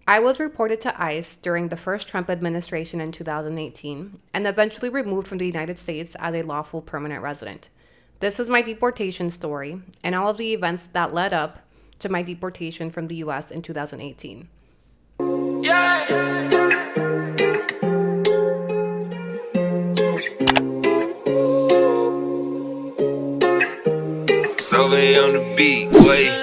I was reported to ICE during the first Trump administration in 2018 and eventually removed from the United States as a lawful permanent resident. This is my deportation story and all of the events that led up to my deportation from the US in 2018. Yeah. Juvey on the beat, wait.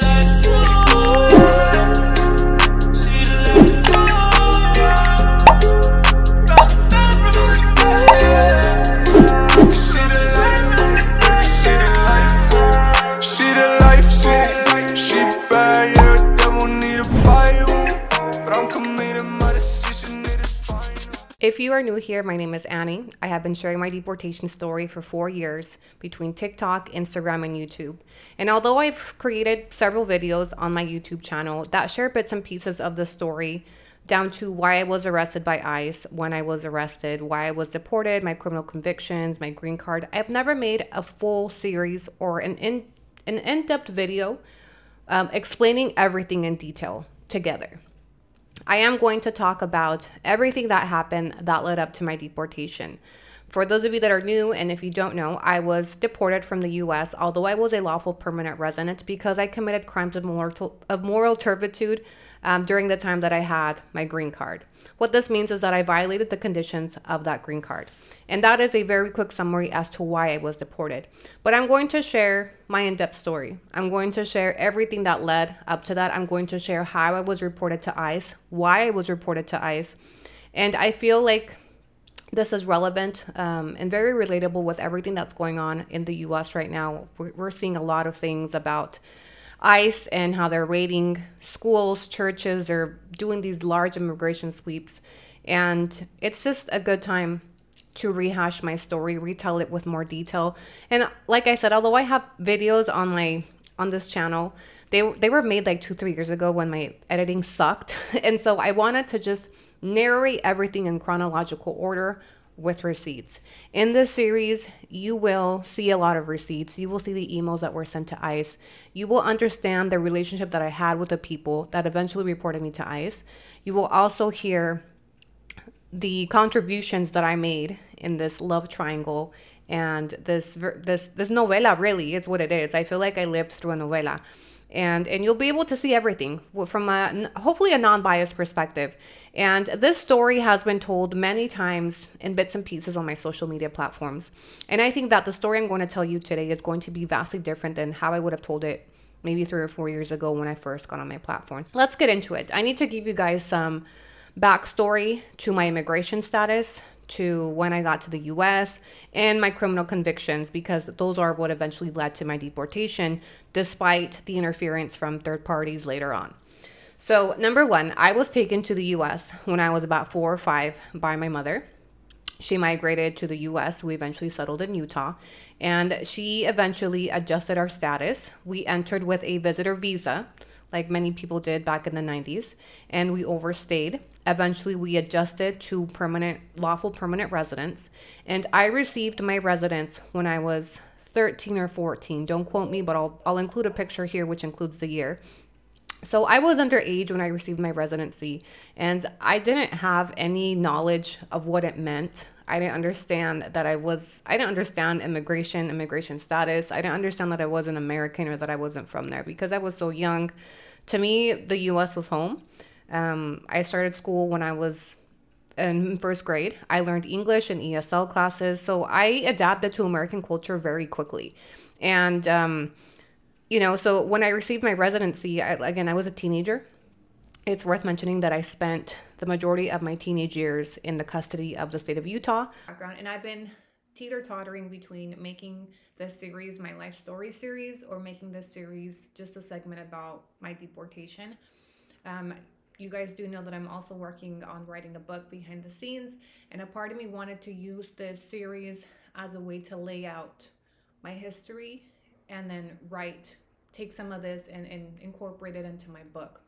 If you are new here, my name is Annie. I have been sharing my deportation story for 4 years between TikTok, Instagram, and YouTube. And although I've created several videos on my YouTube channel that share bits and pieces of the story, down to why I was arrested by ICE, when I was arrested, why I was deported, my criminal convictions, my green card, I've never made a full series or an in-depth video explaining everything in detail together. I am going to talk about everything that happened that led up to my deportation. For those of you that are new, and if you don't know, I was deported from the US, although I was a lawful permanent resident, because I committed crimes of moral turpitude during the time that I had my green card. What this means is that I violated the conditions of that green card. And that is a very quick summary as to why I was deported. But I'm going to share my in-depth story. I'm going to share everything that led up to that. I'm going to share how I was reported to ICE, why I was reported to ICE. And I feel like this is relevant and very relatable with everything that's going on in the US right now. We're seeing a lot of things about ICE and how they're raiding schools, churches, or doing these large immigration sweeps. And it's just a good time to rehash my story, retell it with more detail. And like I said, although I have videos on this channel, they were made like 2-3 years ago when my editing sucked. And so I wanted to just narrate everything in chronological order with receipts. In this series, you will see a lot of receipts. You will see the emails that were sent to ICE. You will understand the relationship that I had with the people that eventually reported me to ICE. You will also hear the contributions that I made in this love triangle, and this novela really is what it is. I feel like I lived through a novela, and you'll be able to see everything from hopefully a non-biased perspective. And this story has been told many times in bits and pieces on my social media platforms, and I think that the story I'm going to tell you today is going to be vastly different than how I would have told it maybe 3 or 4 years ago when I first got on my platforms. Let's get into it. I need to give you guys some backstory to my immigration status, to when I got to the US, and my criminal convictions, because those are what eventually led to my deportation, despite the interference from third parties later on. So number one, I was taken to the US when I was about 4 or 5 by my mother. She migrated to the US. We eventually settled in Utah, and she eventually adjusted our status. We entered with a visitor visa, like many people did back in the 90s, and we overstayed. Eventually, we adjusted to lawful permanent residence, and I received my residence when I was 13 or 14. Don't quote me, but I'll include a picture here, which includes the year. So I was underage when I received my residency, and I didn't have any knowledge of what it meant. I didn't understand immigration status. I didn't understand that I wasn't American or that I wasn't from there because I was so young. To me, the US was home. I started school when I was in first grade. I learned English and ESL classes, so I adapted to American culture very quickly. And, so when I received my residency, I was a teenager. It's worth mentioning that I spent the majority of my teenage years in the custody of the state of Utah. And I've been teeter-tottering between making this series my life story series or making this series just a segment about my deportation. You guys do know that I'm also working on writing a book behind the scenes, and a part of me wanted to use this series as a way to lay out my history and then take some of this and incorporate it into my book.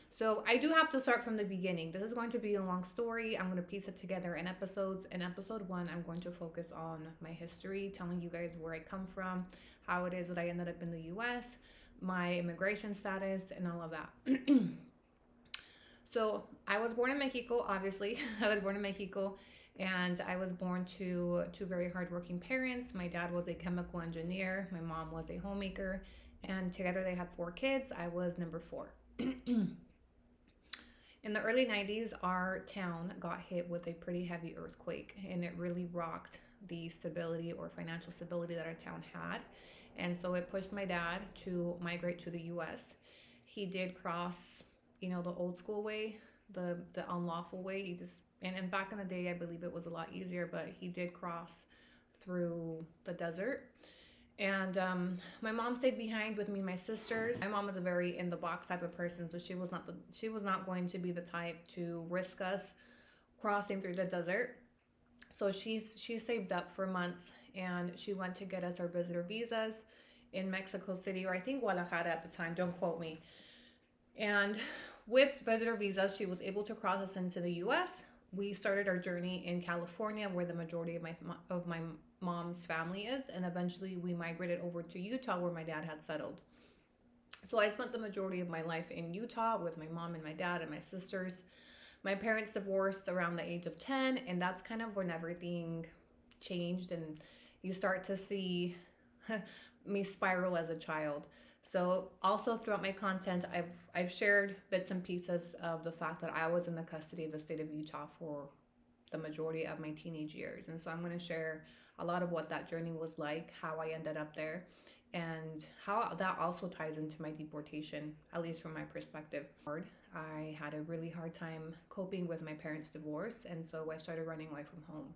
So I do have to start from the beginning. This is going to be a long story. I'm going to piece it together in episodes. In episode 1, I'm going to focus on my history, telling you guys where I come from, how it is that I ended up in the US, my immigration status, and all of that. So I was born in Mexico, obviously. I was born in Mexico, and I was born to two very hardworking parents. My dad was a chemical engineer, my mom was a homemaker, and together they had 4 kids. I was number 4. In the early 90s, our town got hit with a pretty heavy earthquake, and it really rocked the stability or financial stability that our town had. And so it pushed my dad to migrate to the US. He did cross, the old school way, the unlawful way. And back in the day, I believe it was a lot easier, but he did cross through the desert. And my mom stayed behind with me and my sisters. My mom was a very in the box type of person, so she was not going to be the type to risk us crossing through the desert. So she saved up for months, and she went to get us our visitor visas in Mexico City, or I think Guadalajara at the time, don't quote me. And with visitor visas, she was able to cross us into the US. We started our journey in California, where the majority of my mom's family is, and eventually we migrated over to Utah, where my dad had settled. So I spent the majority of my life in Utah with my mom and my dad and my sisters. My parents divorced around the age of 10, and that's kind of when everything changed, and you start to see me spiral as a child. So also throughout my content, I've shared bits and pieces of the fact that I was in the custody of the state of Utah for the majority of my teenage years. And so I'm going to share a lot of what that journey was like, how I ended up there, and how that also ties into my deportation, at least from my perspective. I had a really hard time coping with my parents' divorce, and so I started running away from home.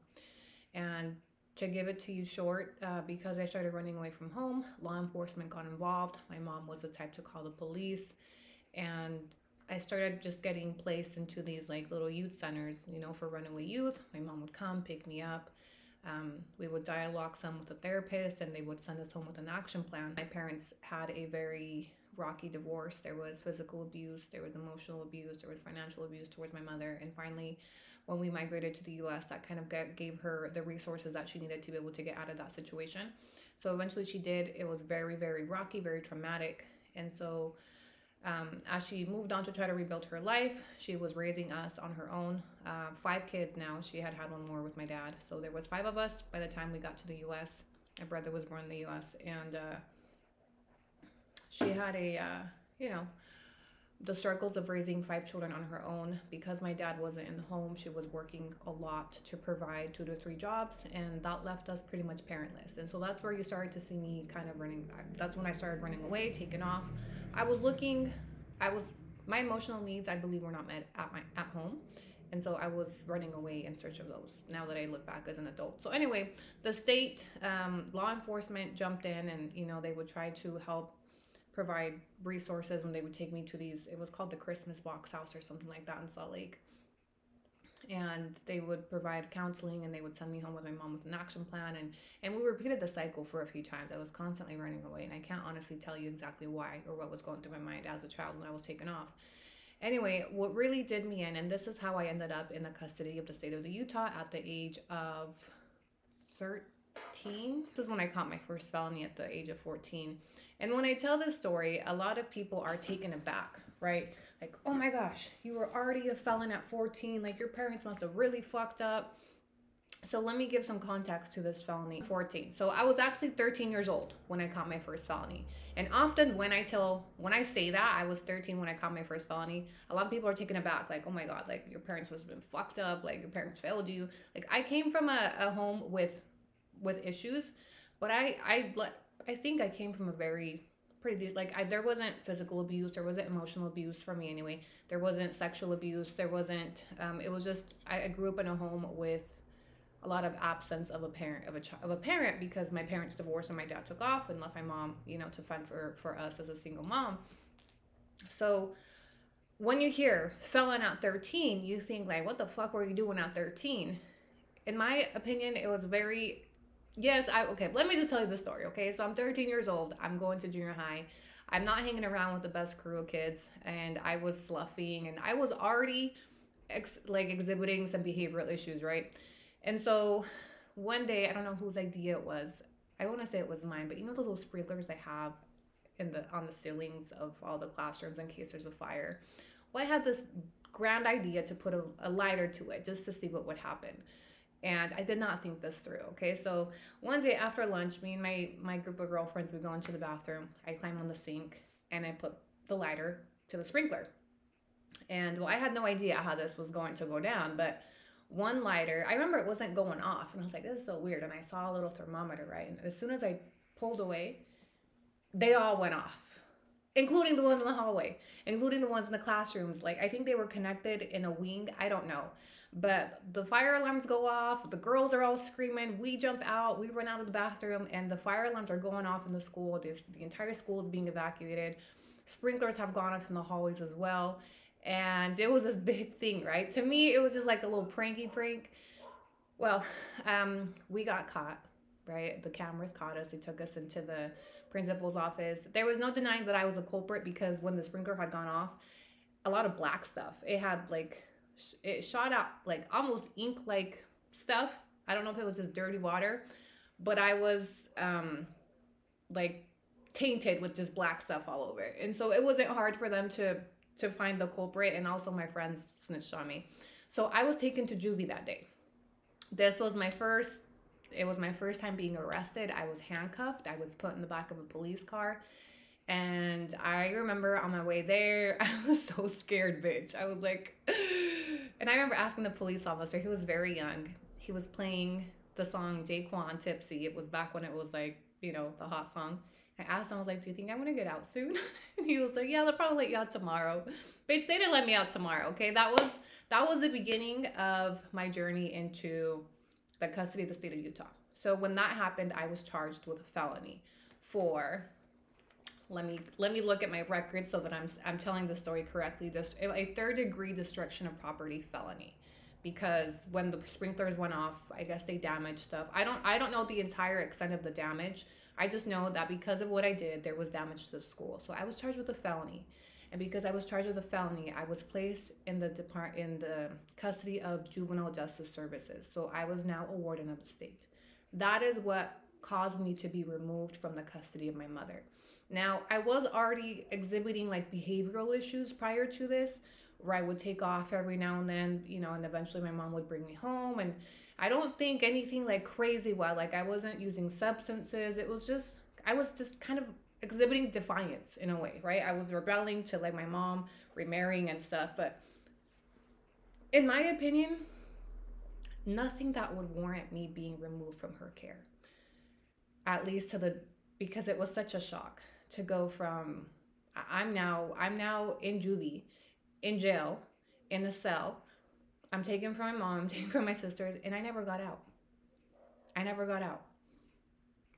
And to give it to you short, because I started running away from home, law enforcement got involved. My mom was the type to call the police, and I started just getting placed into these like little youth centers, for runaway youth. My mom would come pick me up. We would dialogue some with a therapist, and they would send us home with an action plan. My parents had a very rocky divorce. There was physical abuse, there was emotional abuse, there was financial abuse towards my mother. And finally, when we migrated to the US, that kind of gave her the resources that she needed to be able to get out of that situation. So eventually she did. It was very, very rocky, very traumatic. And so as she moved on to try to rebuild her life, she was raising us on her own. 5 kids now. She had one more with my dad. So there was 5 of us by the time we got to the US. My brother was born in the US, and she had the struggles of raising 5 children on her own. Because my dad wasn't in the home, she was working a lot to provide 2 to 3 jobs, and that left us pretty much parentless. And so that's where you started to see me kind of running. That's when I started running away, taking off. My emotional needs, I believe, were not met at home. And so I was running away in search of those, now that I look back as an adult. So anyway, the state law enforcement jumped in, and they would try to help provide resources when they would take me to these, it was called the Christmas box house or something like that in Salt Lake. And they would provide counseling, and they would send me home with my mom with an action plan. And we repeated the cycle for a few times. I was constantly running away, and I can't honestly tell you exactly why or what was going through my mind as a child when I was taken off. Anyway, what really did me in, and this is how I ended up in the custody of the state of Utah at the age of 13. This is when I caught my first felony at the age of 14. And when I tell this story, a lot of people are taken aback, right? Like, oh my gosh, you were already a felon at 14. Like, your parents must have really fucked up. So let me give some context to this felony. 14. So I was actually 13 years old when I caught my first felony. And often when I say that I was 13 when I caught my first felony, a lot of people are taken aback. Like, oh my God, like your parents must have been fucked up. Like your parents failed you. Like I came from a home with issues, but I think I came from a very pretty, like there wasn't physical abuse, there wasn't emotional abuse for me anyway. There wasn't sexual abuse. There wasn't, it was just, I grew up in a home with a lot of absence of a parent because my parents divorced and my dad took off and left my mom, to fend for us as a single mom. So when you hear felon at 13, you think like, what the fuck were you doing at 13? In my opinion, it was very, okay, let me just tell you the story, okay? So I'm 13 years old. I'm going to junior high. I'm not hanging around with the best crew of kids, and I was sloughing, and I was already exhibiting some behavioral issues, right? And so one day, I don't know whose idea it was. I want to say it was mine, but those little sprinklers they have on the ceilings of all the classrooms in case there's a fire. Well, I had this grand idea to put a lighter to it just to see what would happen. And I did not think this through. Okay, so one day after lunch, me and my group of girlfriends would go into the bathroom. I climb on the sink and I put the lighter to the sprinkler. And well, I had no idea how this was going to go down, but one lighter, I remember it wasn't going off, and I was like, this is so weird. And I saw a little thermometer, right? And as soon as I pulled away, they all went off, including the ones in the hallway, including the ones in the classrooms. Like, I think they were connected in a wing. I don't know. But the fire alarms go off. The girls are all screaming. We jump out. We run out of the bathroom, and the fire alarms are going off in the school. The entire school is being evacuated. Sprinklers have gone off in the hallways as well. And it was this big thing, right? To me, it was just like a little prank. Well, we got caught, right? The cameras caught us. They took us into the principal's office. There was no denying that I was a culprit, because when the sprinkler had gone off, a lot of black stuff. It had like, it shot out like almost ink-like stuff. I don't know if it was just dirty water, but I was like tainted with just black stuff all over. And so it wasn't hard for them to find the culprit, and also my friends snitched on me. So I was taken to Juvey that day. It was my first time being arrested. I was handcuffed. I was put in the back of a police car. And I remember on my way there, I was so scared, bitch. I was like, and I remember asking the police officer, he was very young. He was playing the song Jaquan Tipsy. It was back when it was like, you know, the hot song. I asked him, I was like, do you think I'm going to get out soon? And he was like, yeah, they'll probably let you out tomorrow. Bitch, they didn't let me out tomorrow, okay? That was the beginning of my journey into the custody of the state of Utah. So when that happened, I was charged with a felony for, let me look at my record so that I'm telling the story correctly. A third-degree destruction of property felony. Because when the sprinklers went off, I guess they damaged stuff. I don't know the entire extent of the damage. I just know that because of what I did, there was damage to the school. So I was charged with a felony. And because I was charged with a felony, I was placed in the custody of Juvenile Justice Services. So I was now a warden of the state. That is what caused me to be removed from the custody of my mother. Now, I was already exhibiting like behavioral issues prior to this, where I would take off every now and then, you know, and eventually my mom would bring me home. And I don't think anything like crazy wild, like I wasn't using substances. I was just kind of exhibiting defiance in a way, right? I was rebelling to like my mom remarrying and stuff. But in my opinion, nothing that would warrant me being removed from her care. At least because it was such a shock to go from, I'm now in Juvey, in jail, in a cell. I'm taken from my mom, I'm taken from my sisters, and I never got out. I never got out.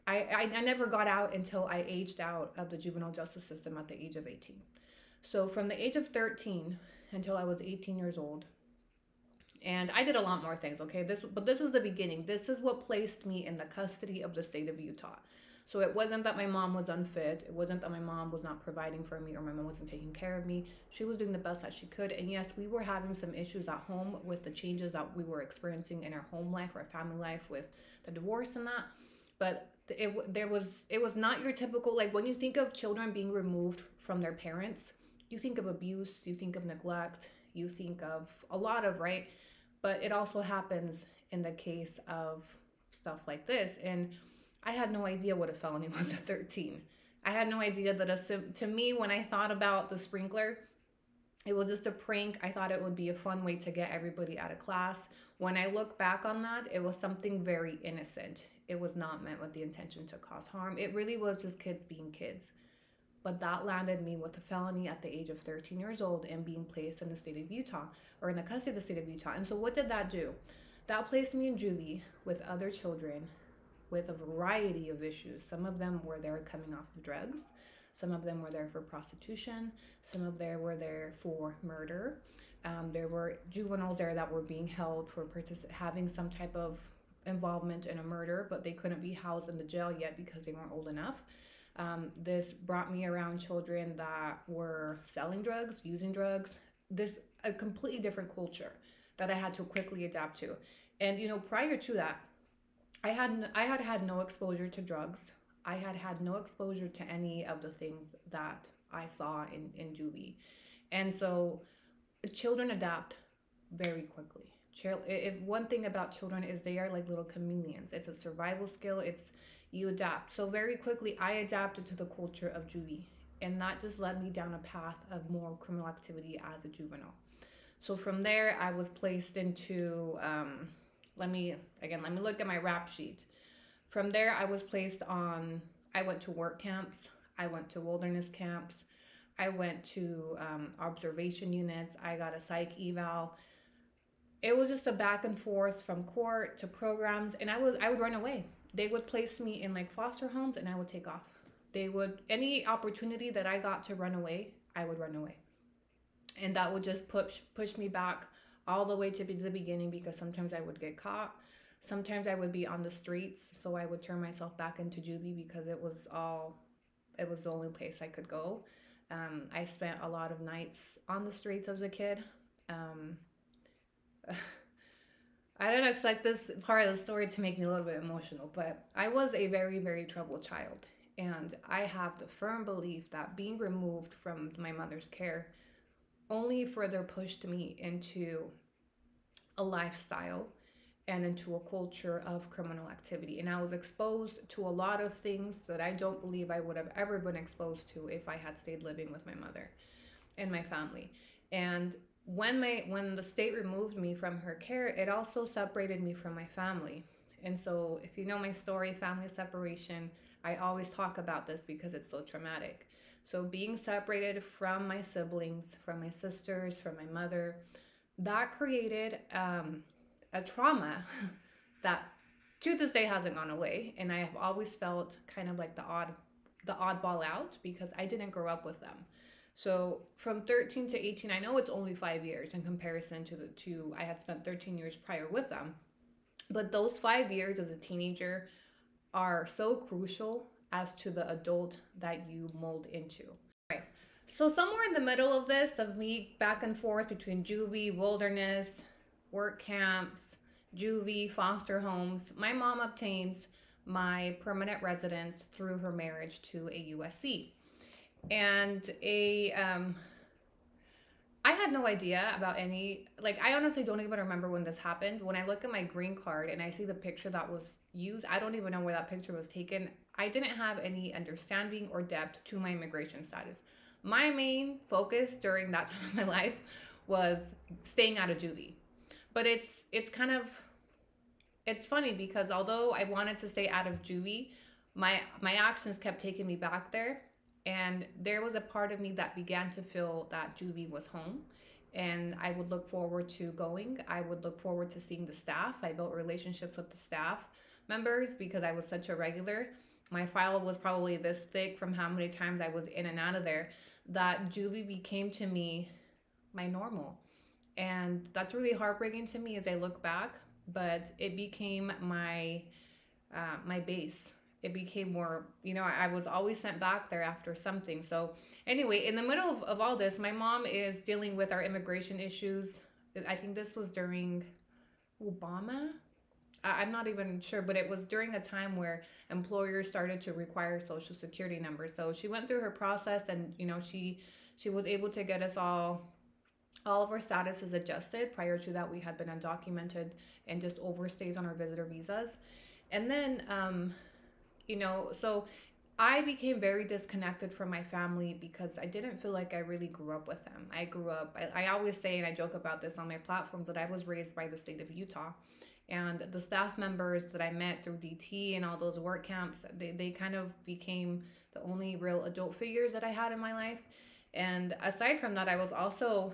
I never got out until I aged out of the juvenile justice system at the age of 18. So from the age of 13 until I was 18 years old, and I did a lot more things, okay? But this is the beginning. This is what placed me in the custody of the state of Utah. So it wasn't that my mom was unfit. It wasn't that my mom was not providing for me or my mom wasn't taking care of me. She was doing the best that she could. And yes, we were having some issues at home with the changes that we were experiencing in our home life, our family life, with the divorce and that. But it was not your typical, like when you think of children being removed from their parents, you think of abuse, you think of neglect, you think of a lot of, right? But it also happens in the case of stuff like this. And I had no idea what a felony was at 13. I had no idea that to me, when I thought about the sprinkler, it was just a prank. I thought it would be a fun way to get everybody out of class. When I look back on that, it was something very innocent. It was not meant with the intention to cause harm. It really was just kids being kids. But that landed me with a felony at the age of 13 years old and being placed in the state of Utah, or in the custody of the state of Utah. And so what did that do? That placed me in juvie with other children with a variety of issues. Some of them were there coming off of drugs. Some of them were there for prostitution. Some of them were there for murder. There were juveniles there that were being held for having some type of involvement in a murder, but they couldn't be housed in the jail yet because they weren't old enough. This brought me around children that were selling drugs, using drugs, a completely different culture that I had to quickly adapt to. And, you know, prior to that, I had no exposure to drugs. I had no exposure to any of the things that I saw in juvie. And so children adapt very quickly. If one thing about children is they are like little chameleons. It's a survival skill. It's you adapt. So very quickly, I adapted to the culture of juvie, and that just led me down a path of more criminal activity as a juvenile. So from there, I was placed into. Let me look at my rap sheet. From there, I was placed on. I went to work camps. I went to wilderness camps. I went to observation units. I got a psych eval. It was just a back and forth from court to programs, and I would run away. They would place me in like foster homes, and I would take off. They would any opportunity that I got to run away, I would run away, and that would just push me back all the way to the beginning, because sometimes I would get caught. Sometimes I would be on the streets, so I would turn myself back into juvie because it was the only place I could go. I spent a lot of nights on the streets as a kid. I don't expect this part of the story to make me a little bit emotional, but I was a very, very troubled child. And I have the firm belief that being removed from my mother's care only further pushed me into a lifestyle and into a culture of criminal activity. And I was exposed to a lot of things that I don't believe I would have ever been exposed to if I had stayed living with my mother and my family. And when the state removed me from her care, it also separated me from my family. And so if you know my story, family separation, I always talk about this because it's so traumatic. So being separated from my siblings, from my sisters, from my mother, that created a trauma that to this day hasn't gone away. And I have always felt kind of like the oddball out because I didn't grow up with them. So from 13 to 18, I know it's only 5 years in comparison to I had spent 13 years prior with them. But those 5 years as a teenager are so crucial as to the adult that you mold into. Right. So somewhere in the middle of this, of me back and forth between juvie, wilderness, work camps, juvie, foster homes, my mom obtains my permanent residence through her marriage to a USC. And I had no idea about any, like, I honestly don't even remember when this happened. When I look at my green card and I see the picture that was used, I don't even know where that picture was taken. I didn't have any understanding or depth to my immigration status. My main focus during that time of my life was staying out of juvie. But it's kind of, it's funny because although I wanted to stay out of juvie, my actions kept taking me back there. And there was a part of me that began to feel that juvie was home. And I would look forward to going. I would look forward to seeing the staff. I built relationships with the staff members because I was such a regular. My file was probably this thick from how many times I was in and out of there, that juvie became to me my normal. And that's really heartbreaking to me as I look back, but it became my base. It became more, I was always sent back there after something. So anyway, in the middle of all this, my mom is dealing with our immigration issues. I think this was during Obama. I'm not even sure, but it was during a time where employers started to require social security numbers. So she went through her process and, she was able to get us all of our statuses adjusted. Prior to that, we had been undocumented and just overstays on our visitor visas. And then, so I became very disconnected from my family because I didn't feel like I really grew up with them. I always say, and I joke about this on my platforms, that I was raised by the state of Utah. And the staff members that I met through DT and all those work camps, they kind of became the only real adult figures that I had in my life. And aside from that, I was also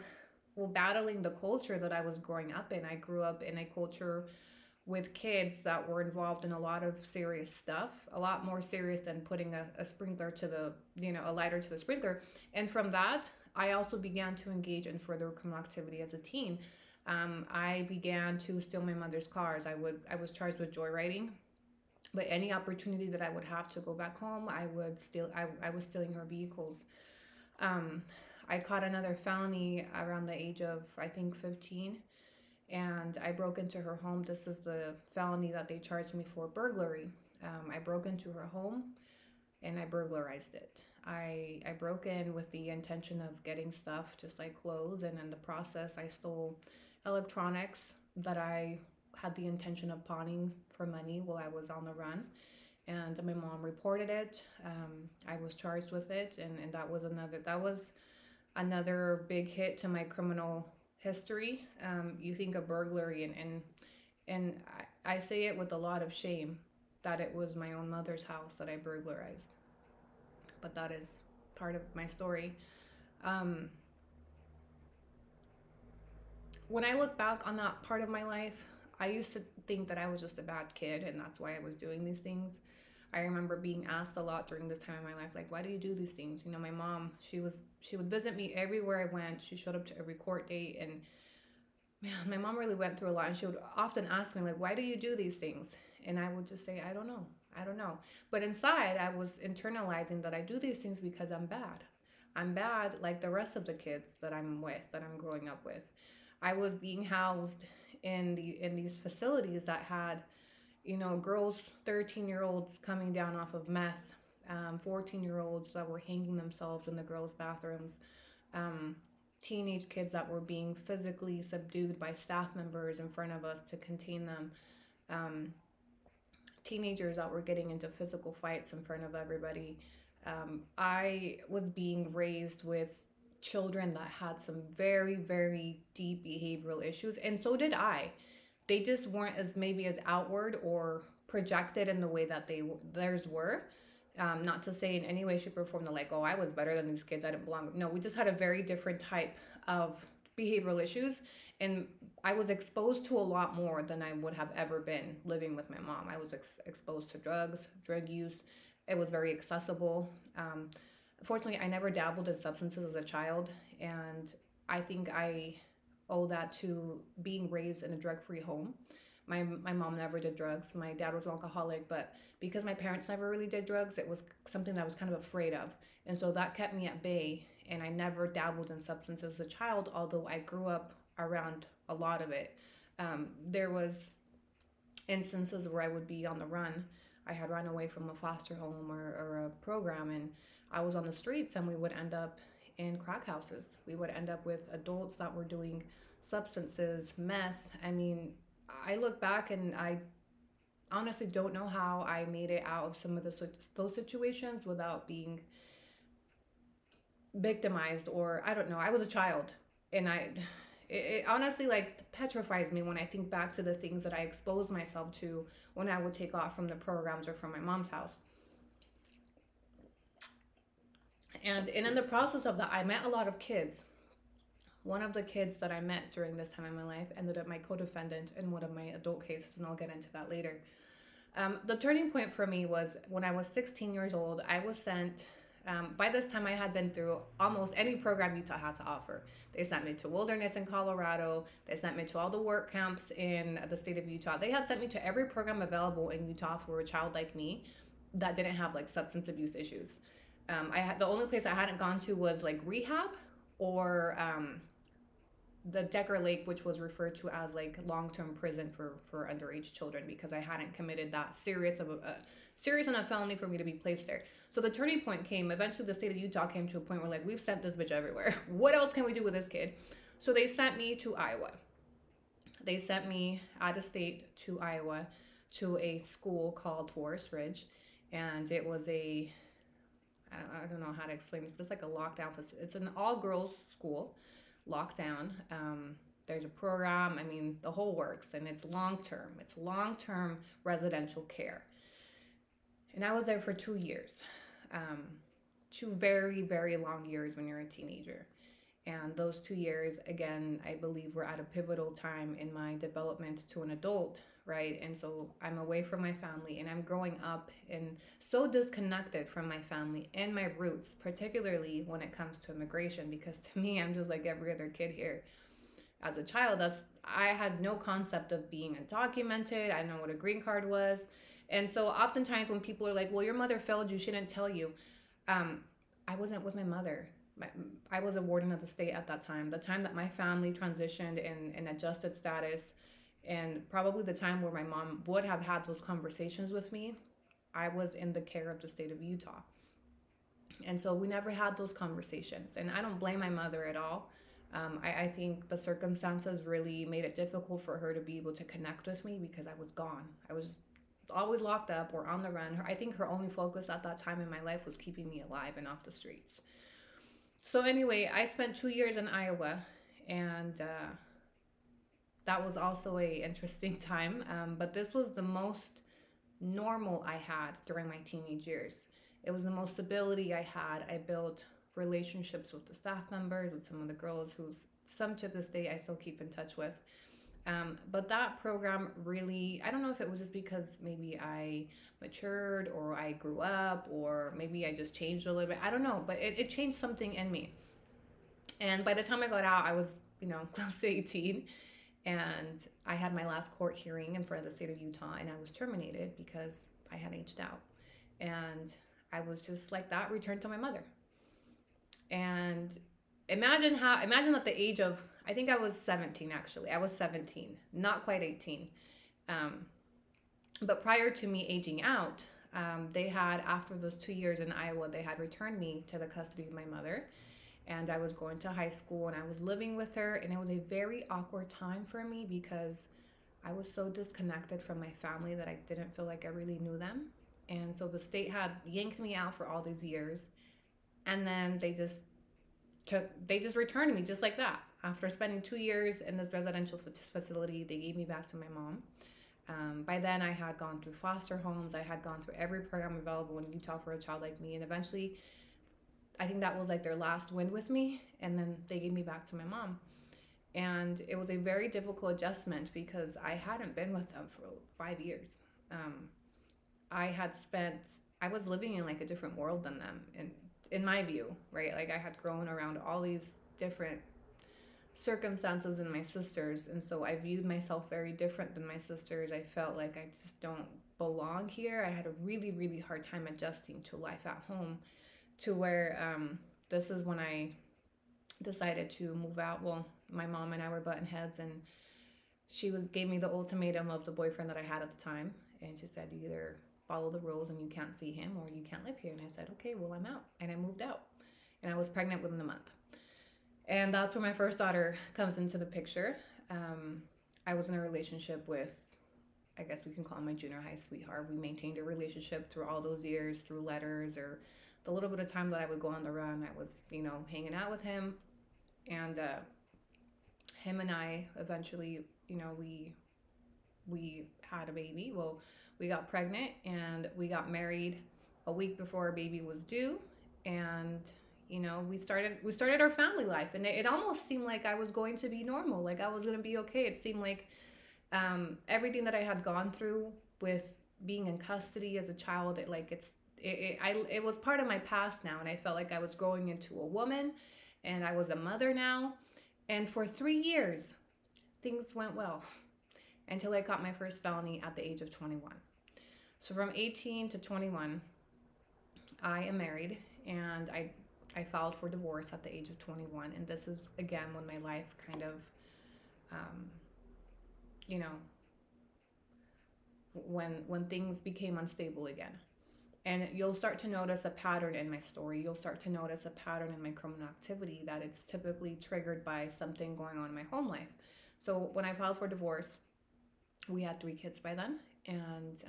battling the culture that I was growing up in. I grew up in a culture with kids that were involved in a lot of serious stuff, a lot more serious than putting a sprinkler to the, a lighter to the sprinkler. And from that, I also began to engage in further criminal activity as a teen. I began to steal my mother's cars. I was charged with joyriding, but any opportunity that I would have to go back home, I was stealing her vehicles. I caught another felony around the age of, I think, 15. And I broke into her home. This is the felony that they charged me for, burglary. I broke into her home and I burglarized it. I broke in with the intention of getting stuff, just like clothes, and in the process, I stole electronics that I had the intention of pawning for money while I was on the run. And my mom reported it. I was charged with it, and that was another big hit to my criminal history. You think of burglary, and I say it with a lot of shame that it was my own mother's house that I burglarized. But that is part of my story. Um, when I look back on that part of my life, I used to think that I was just a bad kid and that's why I was doing these things. I remember being asked a lot during this time in my life, like, why do you do these things? You know, my mom, she would visit me everywhere I went. She showed up to every court date, and man, my mom really went through a lot, and she would often ask me, like, why do you do these things? And I would just say, I don't know. I don't know. But inside, I was internalizing that I do these things because I'm bad. I'm bad like the rest of the kids that I'm with, that I'm growing up with. I was being housed in these facilities that had, you know, girls, 13-year-olds coming down off of meth, 14-year-olds that were hanging themselves in the girls' bathrooms, teenage kids that were being physically subdued by staff members in front of us to contain them, teenagers that were getting into physical fights in front of everybody. I was being raised with children that had some very, very deep behavioral issues, and so did I. They just weren't as maybe as outward or projected in the way that theirs were. Not to say in any way, shape, or form that like, oh, I was better than these kids, I didn't belong. No, we just had a very different type of behavioral issues, and I was exposed to a lot more than I would have ever been living with my mom. I was exposed to drugs, drug use. It was very accessible. Fortunately, I never dabbled in substances as a child, and I think I owe that to being raised in a drug-free home. My mom never did drugs. My dad was an alcoholic, but because my parents never really did drugs, it was something that I was kind of afraid of. And so that kept me at bay, and I never dabbled in substances as a child, although I grew up around a lot of it. There was instances where I would be on the run. I had run away from a foster home or a program, and I was on the streets, and we would end up in crack houses. We would end up with adults that were doing substances, meth. I mean, I look back and I honestly don't know how I made it out of some of those situations without being victimized, or I don't know. I was a child, and it honestly like petrifies me when I think back to the things that I exposed myself to when I would take off from the programs or from my mom's house. And in the process of that, I met a lot of kids. One of the kids that I met during this time in my life ended up my co-defendant in one of my adult cases, and I'll get into that later. The turning point for me was when I was 16 years old. I was sent, by this time I had been through almost any program Utah had to offer. They sent me to Wilderness in Colorado. They sent me to all the work camps in the state of Utah. They had sent me to every program available in Utah for a child like me that didn't have like substance abuse issues. The only place I hadn't gone to was like rehab or the Decker Lake, which was referred to as like long-term prison for underage children, because I hadn't committed that serious enough felony for me to be placed there. So the turning point came. Eventually, the state of Utah came to a point where like, we've sent this bitch everywhere. What else can we do with this kid? So they sent me to Iowa. They sent me out of state to Iowa to a school called Forest Ridge, and it was I don't know how to explain it. It's like a lockdown facility. It's an all-girls school, lockdown. There's a program. I mean, the whole works, and it's long-term. It's long-term residential care. And I was there for 2 years. 2 very, very long years when you're a teenager. And those 2 years, again, I believe were at a pivotal time in my development to an adult, right? And so I'm away from my family, and I'm growing up and so disconnected from my family and my roots, particularly when it comes to immigration, because to me, I'm just like every other kid here. As a child, I had no concept of being undocumented. I didn't know what a green card was. And so oftentimes when people are like, well, your mother failed you, she didn't tell you. I wasn't with my mother. I was a warden of the state at that time, the time that my family transitioned in adjusted status, and probably the time where my mom would have had those conversations with me. I was in the care of the state of Utah. And so we never had those conversations. And I don't blame my mother at all. I think the circumstances really made it difficult for her to be able to connect with me because I was gone. I was always locked up or on the run. I think her only focus at that time in my life was keeping me alive and off the streets. So anyway, I spent 2 years in Iowa, and that was also a interesting time. But this was the most normal I had during my teenage years. It was the most stability I had. I built relationships with the staff members, with some of the girls who some to this day I still keep in touch with. But that program really, I don't know if it was just because maybe I matured or I grew up or maybe I just changed a little bit. I don't know, but it changed something in me. And by the time I got out, I was, close to 18. And I had my last court hearing in front of the state of Utah, and I was terminated because I had aged out. And I was just like that, returned to my mother. And imagine at the age of, I think I was 17 actually. I was 17, not quite 18. But prior to me aging out, they had, after those 2 years in Iowa, they had returned me to the custody of my mother. And I was going to high school and I was living with her, and it was a very awkward time for me because I was so disconnected from my family that I didn't feel like I really knew them. And so the state had yanked me out for all these years, and then they just returned me just like that. After spending 2 years in this residential facility, they gave me back to my mom. By then I had gone through foster homes. I had gone through every program available in Utah for a child like me, and eventually I think that was like their last win with me, and then they gave me back to my mom. And it was a very difficult adjustment because I hadn't been with them for 5 years. I was living in like a different world than them, in my view, right? Like I had grown around all these different circumstances than my sisters, and so I viewed myself very different than my sisters. I felt like I just don't belong here. I had a really, really hard time adjusting to life at home, to where this is when I decided to move out. Well, my mom and I were butting heads, and she gave me the ultimatum of the boyfriend that I had at the time, and she said, you either follow the rules and you can't see him, or you can't live here. And I said, okay, well, I'm out. And I moved out, and I was pregnant within a month. And that's where my first daughter comes into the picture. I was in a relationship with, I guess we can call him my junior high sweetheart. We maintained a relationship through all those years, through letters, or the little bit of time that I would go on the run. I was, hanging out with him. And him and I eventually, we had a baby. Well, we got pregnant and we got married a week before our baby was due. And we started our family life, and it almost seemed like I was going to be normal, like I was going to be okay. It seemed like everything that I had gone through with being in custody as a child, it was part of my past now, and I felt like I was growing into a woman, and I was a mother now. And for 3 years, things went well until I got my first felony at the age of 21. So from 18 to 21, I am married, and I filed for divorce at the age of 21. And this is, again, when my life kind of, when things became unstable again. And you'll start to notice a pattern in my story. You'll start to notice a pattern in my criminal activity, that it's typically triggered by something going on in my home life. So when I filed for divorce, we had 3 kids by then. And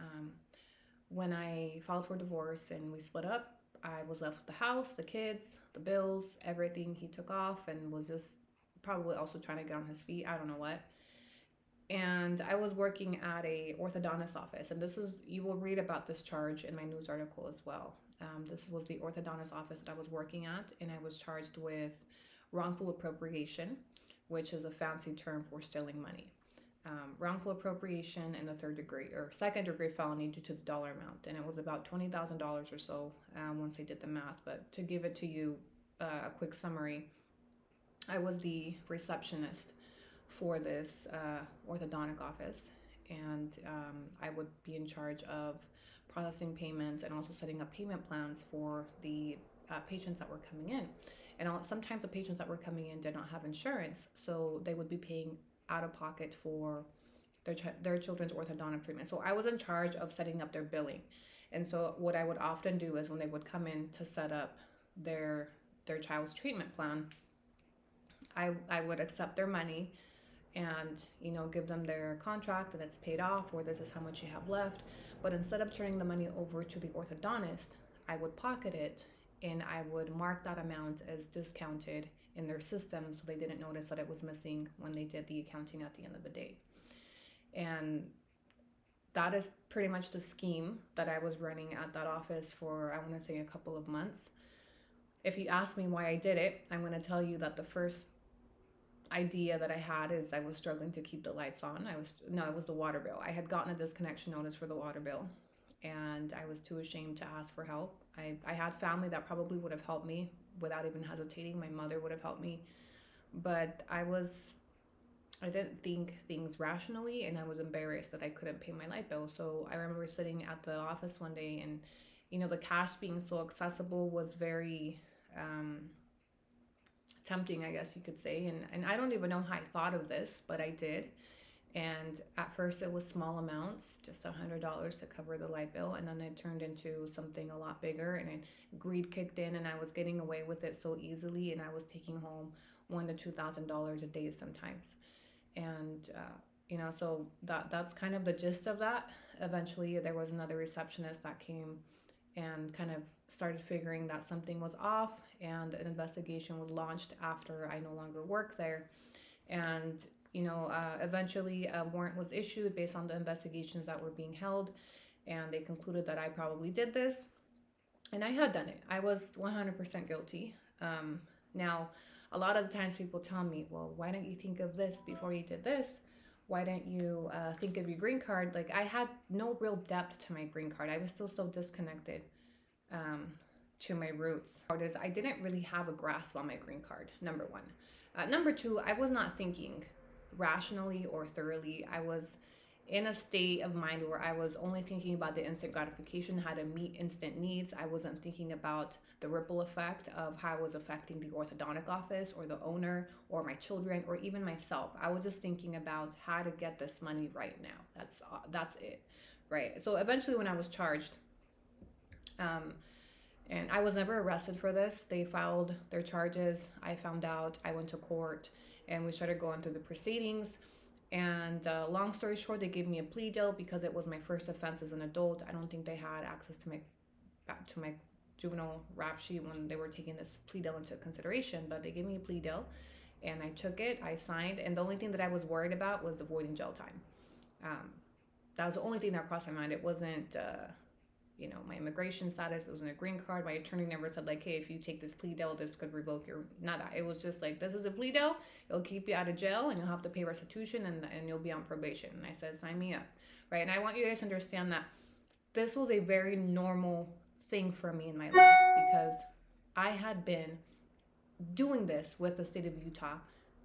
when I filed for divorce and we split up, I was left with the house, the kids, the bills, everything. He took off and was just probably also trying to get on his feet. I don't know what. And I was working at a orthodontist office. And you will read about this charge in my news article as well. This was the orthodontist office that I was working at. And I was charged with wrongful appropriation, which is a fancy term for stealing money. Wrongful appropriation and a second degree felony due to the dollar amount. And it was about $20,000 or so once I did the math. But to give it to you, a quick summary, I was the receptionist for this orthodontic office. And I would be in charge of processing payments and also setting up payment plans for the patients that were coming in. And sometimes the patients that were coming in did not have insurance, so they would be paying out of pocket for their children's orthodontic treatment. So I was in charge of setting up their billing. And so what I would often do is when they would come in to set up their child's treatment plan, I would accept their money and, you know, give them their contract and it's paid off, or this is how much you have left. But instead of turning the money over to the orthodontist, I would pocket it and I would mark that amount as discounted in their system so they didn't notice that it was missing when they did the accounting at the end of the day. And that is pretty much the scheme that I was running at that office for, I want to say, a couple of months. If you ask me why I did it, I'm going to tell you that the first idea that I had is I was struggling to keep the lights on. It was the water bill. I had gotten a disconnection notice for the water bill and I was too ashamed to ask for help. I had family that probably would have helped me without even hesitating. My mother would have helped me, but I didn't think things rationally and I was embarrassed that I couldn't pay my light bill. So I remember sitting at the office one day and, you know, the cash being so accessible was very tempting, I guess you could say. And I don't even know how I thought of this, but I did. And at first it was small amounts, just $100 to cover the light bill. And then it turned into something a lot bigger and then greed kicked in and I was getting away with it so easily. And I was taking home $1,000 to $2,000 a day sometimes. And, you know, so that's kind of the gist of that. Eventually there was another receptionist that came and kind of started figuring that something was off, and an investigation was launched after I no longer worked there. And, you know, eventually a warrant was issued based on the investigations that were being held, and they concluded that I probably did this, and I had done it. I was 100% guilty. Now, a lot of the times people tell me, well, why didn't you think of this before you did this? Why didn't you think of your green card? Like, I had no real depth to my green card. I was still so disconnected to my roots. I didn't really have a grasp on my green card, number one. Number two, I was not thinking rationally or thoroughly. I was in a state of mind where I was only thinking about the instant gratification, how to meet instant needs. I wasn't thinking about the ripple effect of how it was affecting the orthodontic office or the owner or my children or even myself. I was just thinking about how to get this money right now. That's it, right? So eventually when I was charged, and I was never arrested for this. They filed their charges. I found out. I went to court and we started going through the proceedings. And long story short, they gave me a plea deal because it was my first offense as an adult. I don't think they had access to my juvenile rap sheet when they were taking this plea deal into consideration, but they gave me a plea deal and I took it, I signed, and the only thing that I was worried about was avoiding jail time. That was the only thing that crossed my mind. It wasn't, you know, my immigration status. It wasn't a green card. My attorney never said like, hey, if you take this plea deal, this could revoke your, not that. It was just like, this is a plea deal. It'll keep you out of jail and you'll have to pay restitution and you'll be on probation. And I said, sign me up, right? And I want you guys to understand that this was a very normal thing for me in my life because I had been doing this with the state of Utah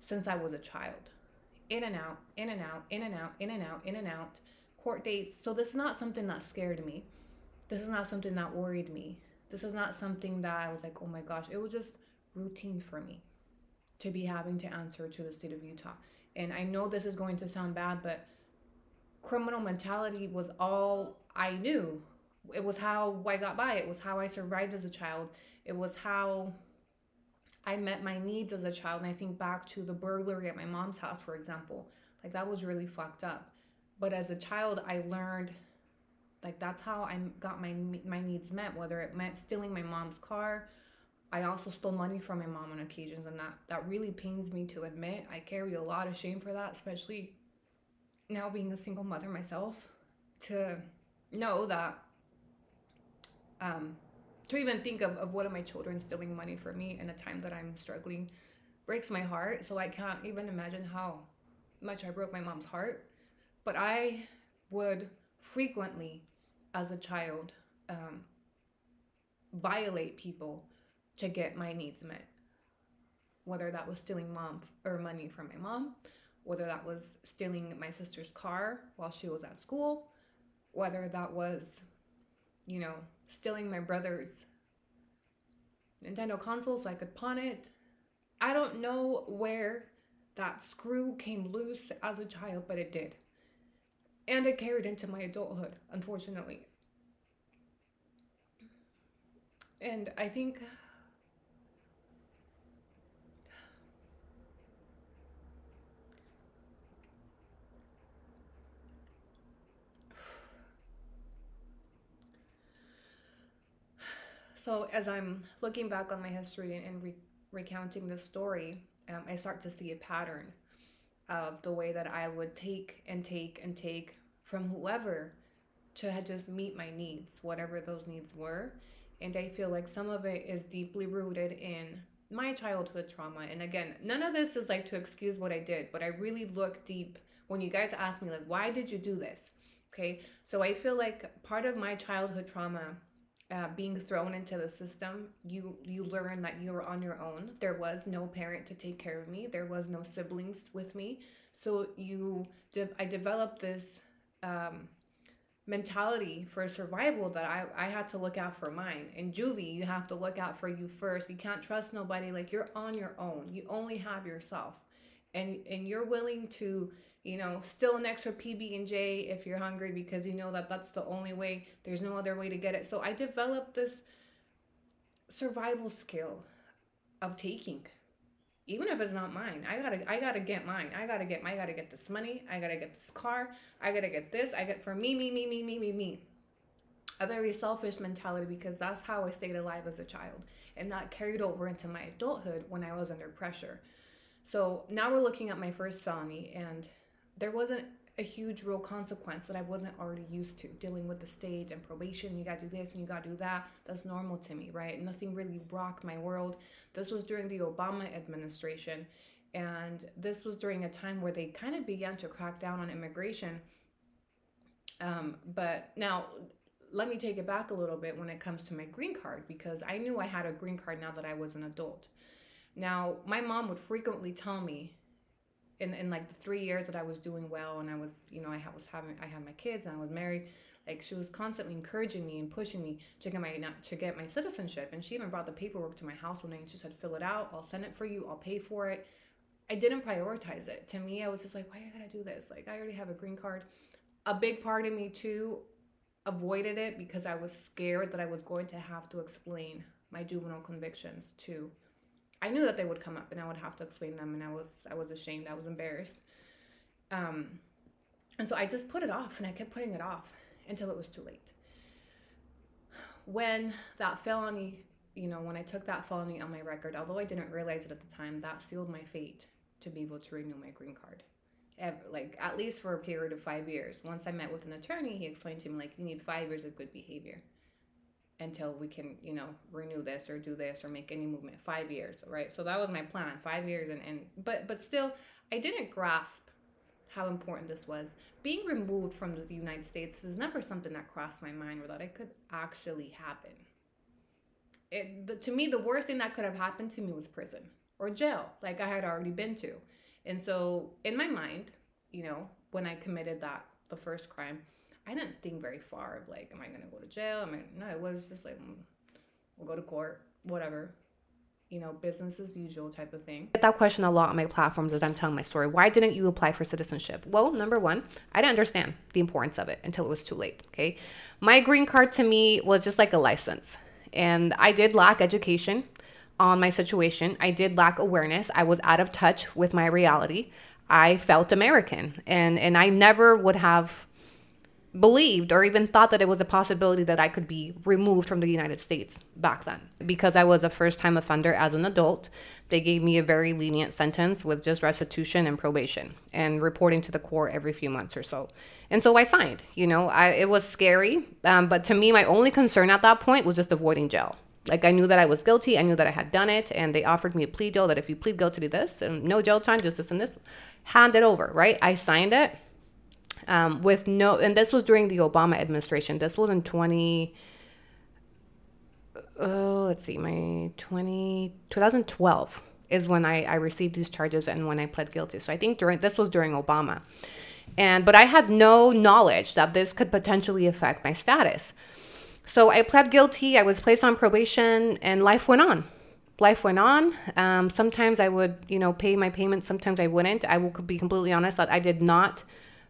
since I was a child. In and out, in and out, in and out, in and out, in and out, court dates. So this is not something that scared me. This is not something that worried me. This is not something that I was like, oh my gosh. It was just routine for me to be having to answer to the state of Utah. And I know this is going to sound bad, but criminal mentality was all I knew. It was how I got by. It was how I survived as a child. It was how I met my needs as a child. And I think back to the burglary at my mom's house, for example. Like, that was really fucked up. But as a child, I learned, like, that's how I got my needs met, whether it meant stealing my mom's car. I also stole money from my mom on occasions, and that really pains me to admit. I carry a lot of shame for that, especially now being a single mother myself, to know that, to even think of one of my children stealing money from me in a time that I'm struggling breaks my heart. So I can't even imagine how much I broke my mom's heart. But I would frequently, as a child, violate people to get my needs met. Whether that was stealing money from my mom, whether that was stealing my sister's car while she was at school, whether that was, you know, stealing my brother's Nintendo console so I could pawn it. I don't know where that screw came loose as a child, but it did. And it carried into my adulthood, unfortunately. And I think So as I'm looking back on my history and recounting this story, I start to see a pattern of the way that I would take and take and take from whoever to just meet my needs, whatever those needs were. And I feel like some of it is deeply rooted in my childhood trauma. And again, none of this is like to excuse what I did, but I really look deep when you guys ask me, like, why did you do this? Okay, so I feel like part of my childhood trauma, being thrown into the system, you learn that you were on your own. There was no parent to take care of me. There was no siblings with me. So I developed this mentality for survival that I had to look out for mine. In Juvey, you have to look out for you first. You can't trust nobody. Like, you're on your own. You only have yourself. And you're willing to, steal an extra PB&J if you're hungry because you know that that's the only way. There's no other way to get it. So I developed this survival skill of taking, even if it's not mine. I gotta get mine. I gotta get this money. I gotta get this car. I gotta get this. For me. A very selfish mentality, because that's how I stayed alive as a child. And that carried over into my adulthood when I was under pressure. So now we're looking at my first felony, and there wasn't a huge real consequence that I wasn't already used to, dealing with the state and probation. You gotta do this and you gotta do that. That's normal to me, right? Nothing really rocked my world. This was during the Obama administration, and this was during a time where they kind of began to crack down on immigration. But now, let me take it back a little bit when it comes to my green card, because I knew I had a green card now that I was an adult. Now, my mom would frequently tell me, in like the 3 years that I was doing well, and I was, I had my kids and I was married, like, she was constantly encouraging me and pushing me to get my citizenship. And she even brought the paperwork to my house one night and she said, fill it out, I'll send it for you, I'll pay for it. I didn't prioritize it. To me, I was just like, why do I gotta do this? Like, I already have a green card. A big part of me too avoided it because I was scared that I was going to have to explain my juvenile convictions to. I knew that they would come up and I would have to explain them, and I was ashamed. I was embarrassed. And so I just put it off, and I kept putting it off until it was too late. When that felony, when I took that felony on my record, although I didn't realize it at the time, that sealed my fate to be able to renew my green card. Like, at least for a period of 5 years. Once I met with an attorney, he explained to me, like, you need 5 years of good behavior until we can, renew this or do this or make any movement. 5 years, right? So that was my plan, 5 years. But still, I didn't grasp how important this was. Being removed from the United States is never something that crossed my mind or that it could actually happen. To me, the worst thing that could have happened to me was prison or jail, like I had already been to. And so in my mind, when I committed the first crime, I didn't think very far of, like, am I going to go to jail? No, it was just like, we'll go to court, whatever, business as usual type of thing. I get that question a lot on my platforms as I'm telling my story. Why didn't you apply for citizenship? Well, number one, I didn't understand the importance of it until it was too late, okay? My green card to me was just like a license. And I did lack education on my situation. I did lack awareness. I was out of touch with my reality. I felt American, and I never would have believed or even thought that it was a possibility that I could be removed from the United States back then. Because I was a first-time offender as an adult, they gave me a very lenient sentence with just restitution and probation and reporting to the court every few months or so. And so I signed. It was scary, but to me, my only concern at that point was just avoiding jail. Like, I knew that I was guilty. I knew that I had done it, and they offered me a plea deal that if you plead guilty to this and no jail time, just this and this, hand it over, right? I signed it. And this was during the Obama administration. This was in 2012 is when I received these charges and when I pled guilty. So I think this was during Obama. But I had no knowledge that this could potentially affect my status. So I pled guilty, I was placed on probation, and life went on. Sometimes I would, pay my payments, sometimes I wouldn't. I will be completely honest that I did not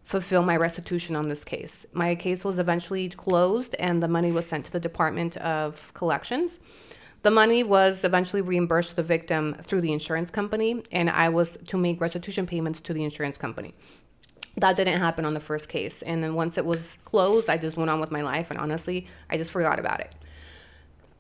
fulfill my restitution on this case. My case was eventually closed, and the money was sent to the Department of Collections. The money was eventually reimbursed to the victim through the insurance company, and I was to make restitution payments to the insurance company. That didn't happen on the first case. And then once it was closed, I just went on with my life. And honestly, I just forgot about it.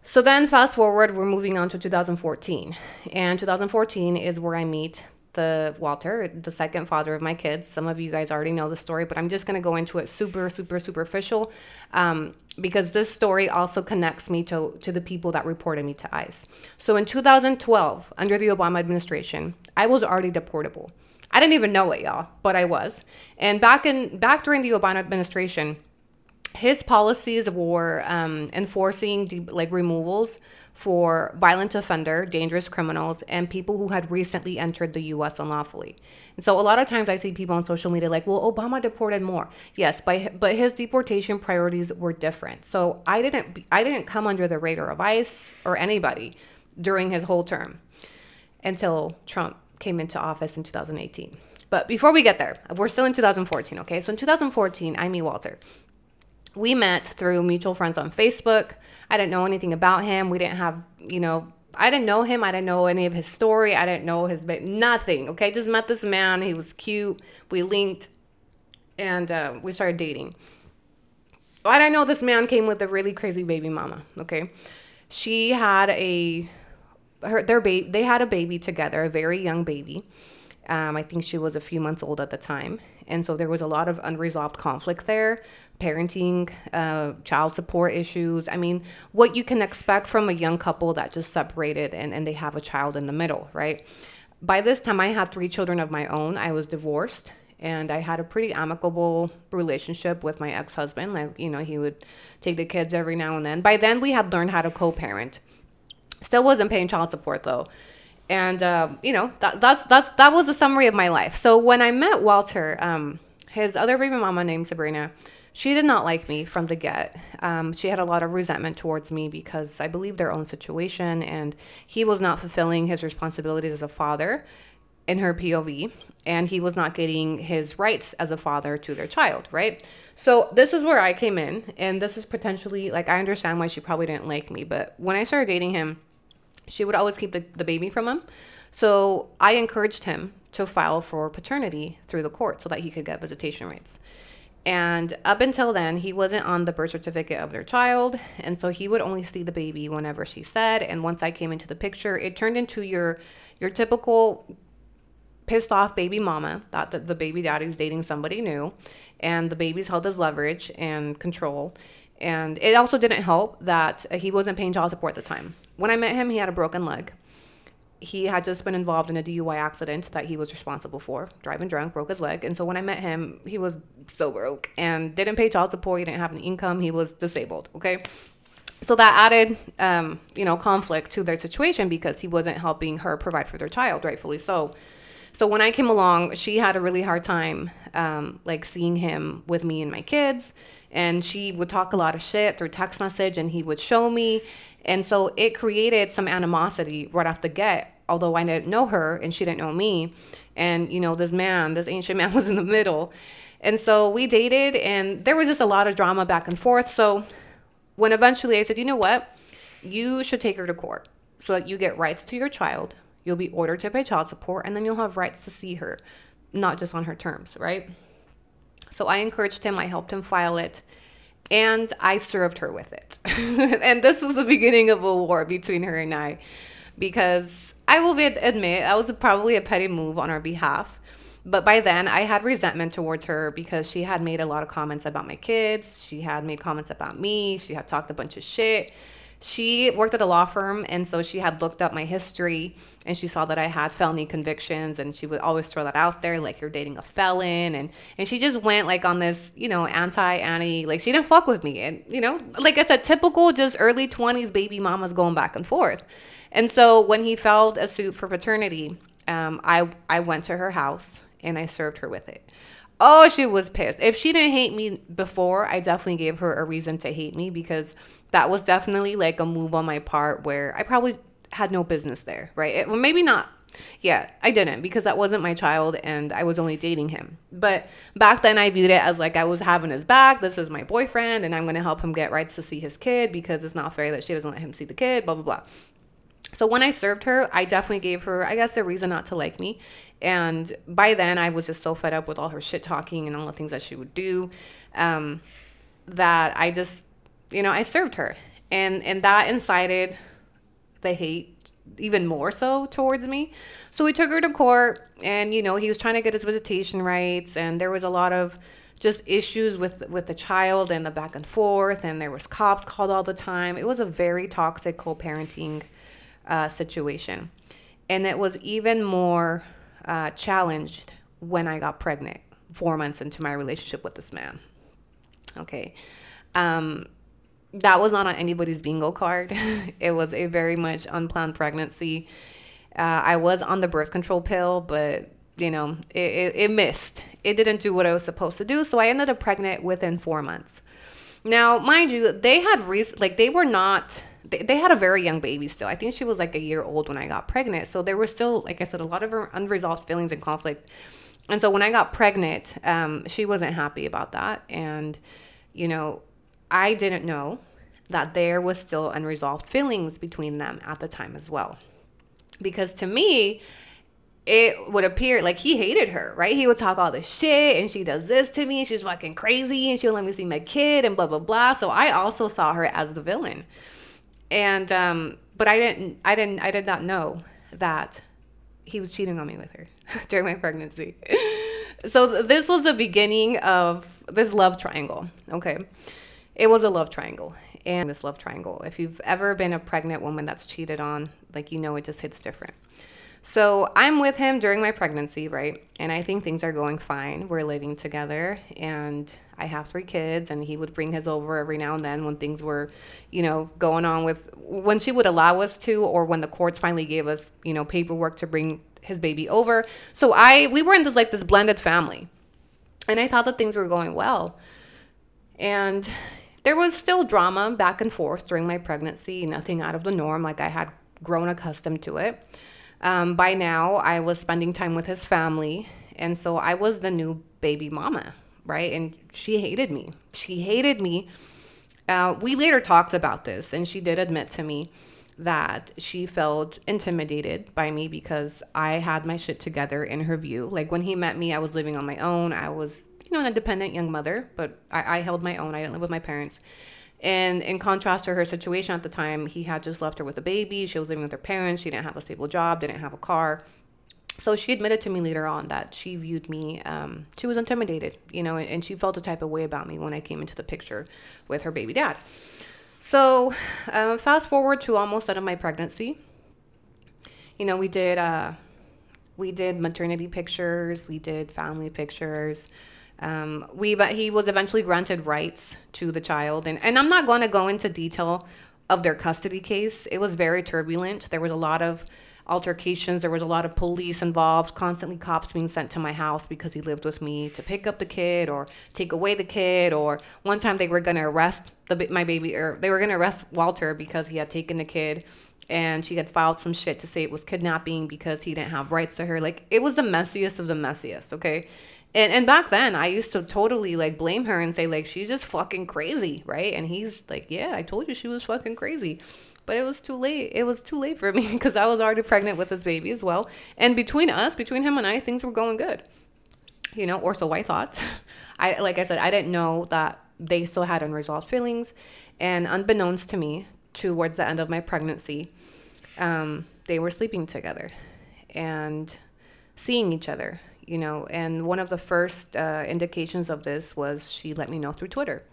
So then fast forward, we're moving on to 2014. And 2014 is where I meet Walter, the second father of my kids. Some of you guys already know the story, but I'm just going to go into it super superficial, because this story also connects me to the people that reported me to ICE. So in 2012, under the Obama administration, I was already deportable. I didn't even know it, y'all, but I was. And back during the Obama administration, his policies were enforcing removals for violent offender, dangerous criminals, and people who had recently entered the U.S. unlawfully. And so a lot of times I see people on social media like, well, Obama deported more. Yes, but his deportation priorities were different. So I didn't come under the radar of ICE or anybody during his whole term until Trump came into office in 2018. But before we get there, we're still in 2014, okay? So in 2014, I meet Walter. We met through mutual friends on Facebook. I didn't know anything about him. We didn't have, I didn't know him. I didn't know any of his story. I didn't know nothing, okay? Just met this man. He was cute. We linked, and we started dating. I didn't know this man came with a really crazy baby mama, okay? She had they had a baby together, a very young baby. I think she was a few months old at the time. And so there was a lot of unresolved conflict there, parenting, child support issues. I mean, what you can expect from a young couple that just separated and they have a child in the middle, right? By this time, I had 3 children of my own. I was divorced, and I had a pretty amicable relationship with my ex-husband. Like, he would take the kids every now and then. By then, we had learned how to co-parent. Still wasn't paying child support, though. And, that was a summary of my life. So when I met Walter, his other baby mama named Sabrina, she did not like me from the get. She had a lot of resentment towards me because I believe their own situation, and he was not fulfilling his responsibilities as a father in her POV, and he was not getting his rights as a father to their child, right? So this is where I came in, and this is potentially, I understand why she probably didn't like me, but when I started dating him, she would always keep the baby from him. So I encouraged him to file for paternity through the court so that he could get visitation rights. And up until then, he wasn't on the birth certificate of their child. And so he would only see the baby whenever she said. And once I came into the picture, it turned into your typical pissed off baby mama that the baby daddy's dating somebody new. And the baby's held as leverage and control. And it also didn't help that he wasn't paying child support at the time. When I met him, he had a broken leg. He had just been involved in a DUI accident that he was responsible for, driving drunk, broke his leg. And so when I met him, he was so broke and didn't pay child support. He didn't have an income. He was disabled, okay? So that added, conflict to their situation because he wasn't helping her provide for their child, rightfully so. So when I came along, she had a really hard time, seeing him with me and my kids. And she would talk a lot of shit through text message, and he would show me. And so it created some animosity right off the get, although I didn't know her and she didn't know me. And, this ancient man was in the middle. And so we dated, and there was just a lot of drama back and forth. So when eventually I said, you know what, you should take her to court so that you get rights to your child. You'll be ordered to pay child support, and then you'll have rights to see her, not just on her terms, right? So I encouraged him. I helped him file it, and I served her with it. And this was the beginning of a war between her and I, because I will admit that was probably a petty move on our behalf. But by then, I had resentment towards her because she had made a lot of comments about my kids. She had made comments about me. She had talked a bunch of shit. She worked at a law firm, and so she had looked up my history, and she saw that I had felony convictions, and she would always throw that out there, like, you're dating a felon, and she just went, on this, anti-Annie, she didn't fuck with me, and, it's a typical just early 20s baby mamas going back and forth. And so when he filed a suit for paternity, I went to her house, and I served her with it. Oh, she was pissed. If she didn't hate me before, I definitely gave her a reason to hate me, because that was definitely a move on my part where I probably had no business there, right? Well, maybe not. Yeah, I didn't, because that wasn't my child and I was only dating him. But back then I viewed it as I was having his back. This is my boyfriend and I'm going to help him get rights to see his kid because it's not fair that she doesn't let him see the kid, blah, blah, blah. So when I served her, I definitely gave her, I guess, a reason not to like me. And by then I was just so fed up with all her shit talking and all the things that she would do, that I just, I served her. And that incited the hate even more so towards me. So we took her to court, and he was trying to get his visitation rights, and there was a lot of just issues with the child and the back and forth, and there was cops called all the time. It was a very toxic co-parenting situation. And it was even more challenged when I got pregnant 4 months into my relationship with this man. Okay. That was not on anybody's bingo card. It was a very much unplanned pregnancy. I was on the birth control pill, but it missed. It didn't do what I was supposed to do. So I ended up pregnant within 4 months. Now, mind you, they had they had a very young baby still. I think she was like a year old when I got pregnant. So there was still, like I said, a lot of unresolved feelings and conflict. And so when I got pregnant, she wasn't happy about that. And, I didn't know that there was still unresolved feelings between them at the time as well. Because to me, it would appear like he hated her, right? He would talk all this shit, and she does this to me. She's fucking crazy, and she'll let me see my kid, and blah, blah, blah. So I also saw her as the villain. And, but I did not know that he was cheating on me with her during my pregnancy. So this was the beginning of this love triangle. Okay. It was a love triangle. And this love triangle, if you've ever been a pregnant woman that's cheated on, it just hits different. So I'm with him during my pregnancy, right? And I think things are going fine. We're living together, and I have 3 kids, and he would bring his over every now and then when things were, going on when she would allow us to, or when the courts finally gave us, paperwork to bring his baby over. So we were in this blended family, and I thought that things were going well. And there was still drama back and forth during my pregnancy, nothing out of the norm. I had grown accustomed to it. By now, I was spending time with his family, and so I was the new baby mama, right? And she hated me. She hated me. We later talked about this, and she did admit to me that she felt intimidated by me because I had my shit together in her view. When he met me, I was living on my own. I was an independent young mother, but I held my own. I didn't live with my parents. And in contrast to her situation at the time, he had just left her with a baby. She was living with her parents. She didn't have a stable job, didn't have a car. So she admitted to me later on that she viewed me, she was intimidated, and she felt a type of way about me when I came into the picture with her baby dad. So fast forward to almost out of my pregnancy. We did maternity pictures. We did family pictures. He was eventually granted rights to the child, and I'm not going to go into detail of their custody case. It was very turbulent. There was a lot of altercations. There was a lot of police involved, constantly cops being sent to my house because he lived with me to pick up the kid or take away the kid. Or one time they were going to arrest my baby, or they were going to arrest Walter because he had taken the kid, and she had filed some shit to say it was kidnapping because he didn't have rights to her. It was the messiest of the messiest. Okay. And back then, I used to totally blame her and say she's just fucking crazy, right? And he's like, yeah, I told you she was fucking crazy. But it was too late. It was too late for me because I was already pregnant with this baby as well. And between him and I, things were going good, or so I thought. Like I said, I didn't know that they still had unresolved feelings. And unbeknownst to me, towards the end of my pregnancy, they were sleeping together and seeing each other. And one of the first indications of this was she let me know through Twitter.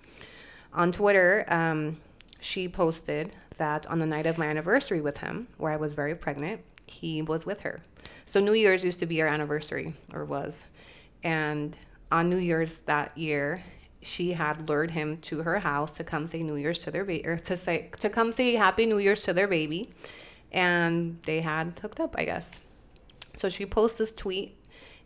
On Twitter, she posted that on the night of my anniversary with him, where I was very pregnant, he was with her. So New Year's used to be our anniversary, or was. And on New Year's that year, she had lured him to her house to come say New Year's to their baby, or to come say Happy New Year's to their baby. And they had hooked up, I guess. So she posts this tweet.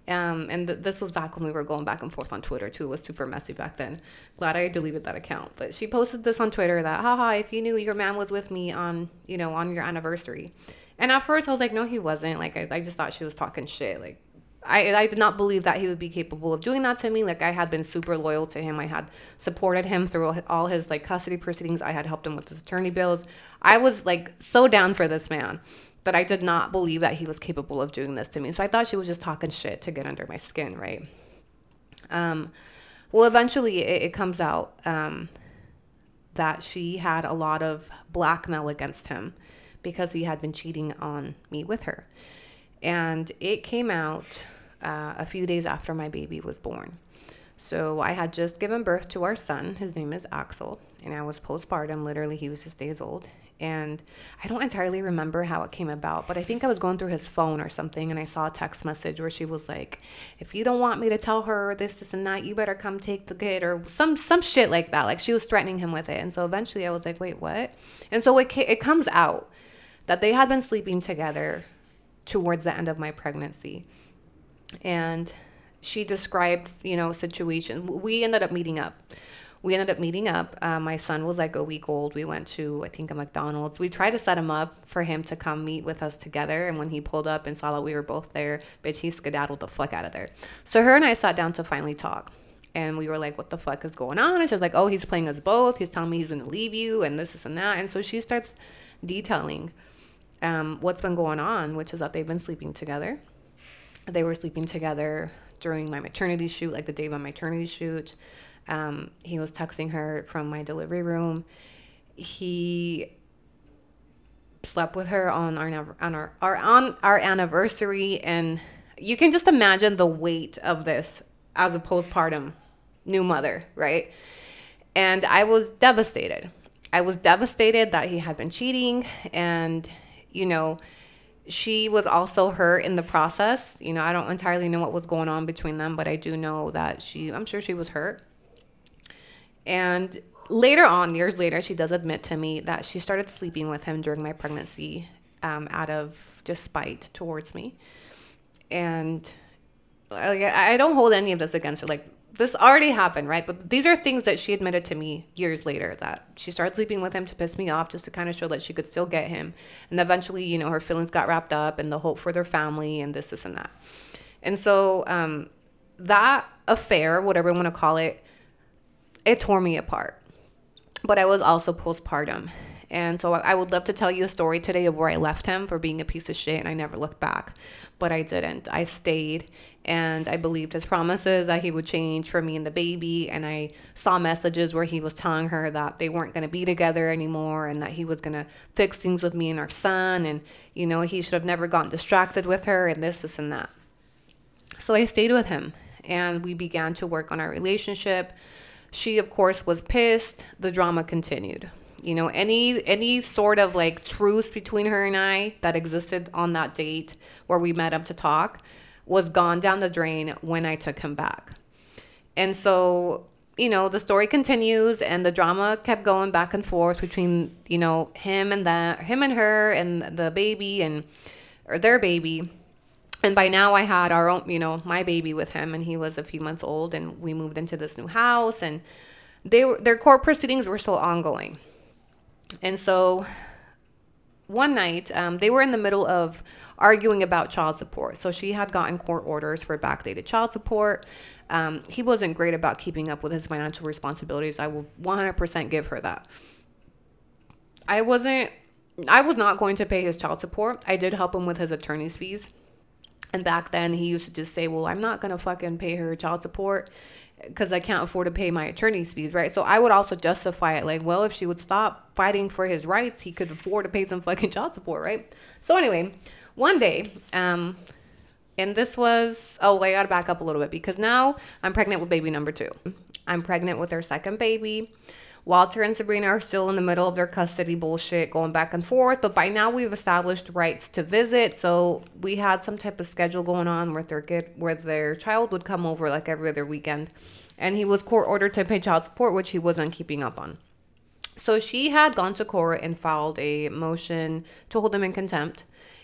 And this was back when we were going back and forth on Twitter too. It was super messy back then. Glad I deleted that account. But she posted this on Twitter that, haha, if you knew your man was with me on your anniversary. And at first I was like, no, he wasn't. I just thought she was talking shit. I did not believe that he would be capable of doing that to me. I had been super loyal to him. I had supported him through all his custody proceedings. I had helped him with his attorney bills. I was so down for this man. But I did not believe that he was capable of doing this to me. So I thought she was just talking shit to get under my skin, right? Well, eventually it comes out that she had a lot of blackmail against him because he had been cheating on me with her. And it came out a few days after my baby was born. So I had just given birth to our son. His name is Axel, and I was postpartum. Literally, he was just days old. And I don't entirely remember how it came about, but I think I was going through his phone or something, and I saw a text message where she was like, if you don't want me to tell her this and that, you better come take the kid, or some shit like that. Like, she was threatening him with it. And so eventually I was like, wait, what? And so it comes out that they had been sleeping together towards the end of my pregnancy. And she described, situation. We ended up meeting up. My son was like a week old. We went to, I think, a McDonald's. We tried to set him up for him to come meet with us together. And when he pulled up and saw that we were both there, bitch, he skedaddled the fuck out of there. So her and I sat down to finally talk. And we were like, what the fuck is going on? And she was like, oh, he's playing us both. He's telling me he's going to leave you and this and that. And so she starts detailing what's been going on, which is that they've been sleeping together. They were sleeping together during my maternity shoot, like the day of my maternity shoot. He was texting her from my delivery room. He slept with her on our anniversary, and you can just imagine the weight of this as a postpartum new mother, right? And I was devastated. I was devastated that he had been cheating, and she was also hurt in the process. I don't entirely know what was going on between them, but I do know that I'm sure she was hurt. And later on, years later, she does admit to me that she started sleeping with him during my pregnancy out of just spite towards me. And I don't hold any of this against her. Like, this already happened, right? But these are things that she admitted to me years later, that she started sleeping with him to piss me off, just to kind of show that she could still get him. And eventually, her feelings got wrapped up in the hope for their family and this and that. And so that affair, whatever you want to call it, it tore me apart. But I was also postpartum. And so I would love to tell you a story today of where I left him for being a piece of shit, and I never looked back. But I didn't. I stayed, and I believed his promises that he would change for me and the baby. And I saw messages where he was telling her that they weren't going to be together anymore, and that he was going to fix things with me and our son. And, he should have never gotten distracted with her and this and that. So I stayed with him, and we began to work on our relationship. She, of course, was pissed. The drama continued. Any sort of like truce between her and I that existed on that date where we met up to talk was gone down the drain when I took him back. And so, the story continues, and the drama kept going back and forth between, him and her and the baby or their baby. And by now I had our own, my baby with him, and he was a few months old, and we moved into this new house, and their court proceedings were still ongoing. And so one night, they were in the middle of arguing about child support. So she had gotten court orders for backdated child support. He wasn't great about keeping up with his financial responsibilities. I will 100% give her that. I was not going to pay his child support. I did help him with his attorney's fees. And back then he used to just say, well, I'm not going to fucking pay her child support because I can't afford to pay my attorney's fees, right? So I would also justify it like, well, if she would stop fighting for his rights, he could afford to pay some fucking child support, right? So anyway, one day, and this was, I got to back up a little bit because now I'm pregnant with baby number 2. I'm pregnant with their second baby. Walter and Sabrina are still in the middle of their custody bullshit going back and forth. But by now we've established rights to visit. So we had some type of schedule going on where their child would come over like every other weekend. And he was court ordered to pay child support, which he wasn't keeping up on. So she had gone to court and filed a motion to hold him in contempt.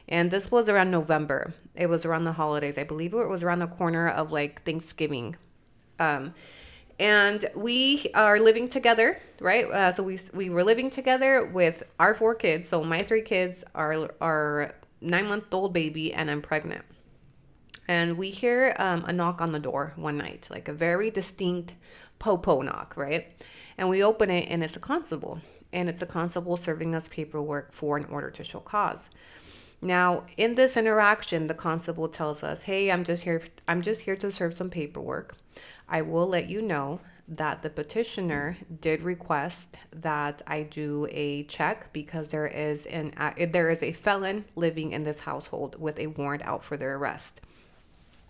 And this was around November. It was around the holidays. I believe it was around the corner of like Thanksgiving. And we are living together, right? So we were living together with our 4 kids. So my 3 kids are 9-month-old baby, and I'm pregnant. And we hear a knock on the door one night, like a very distinct po-po knock, right? And we open it, and it's a constable. And it's a constable serving us paperwork for an order to show cause. Now, in this interaction, the constable tells us, hey, I'm just here to serve some paperwork. I will let you know that the petitioner did request that I do a check because there is a felon living in this household with a warrant out for their arrest.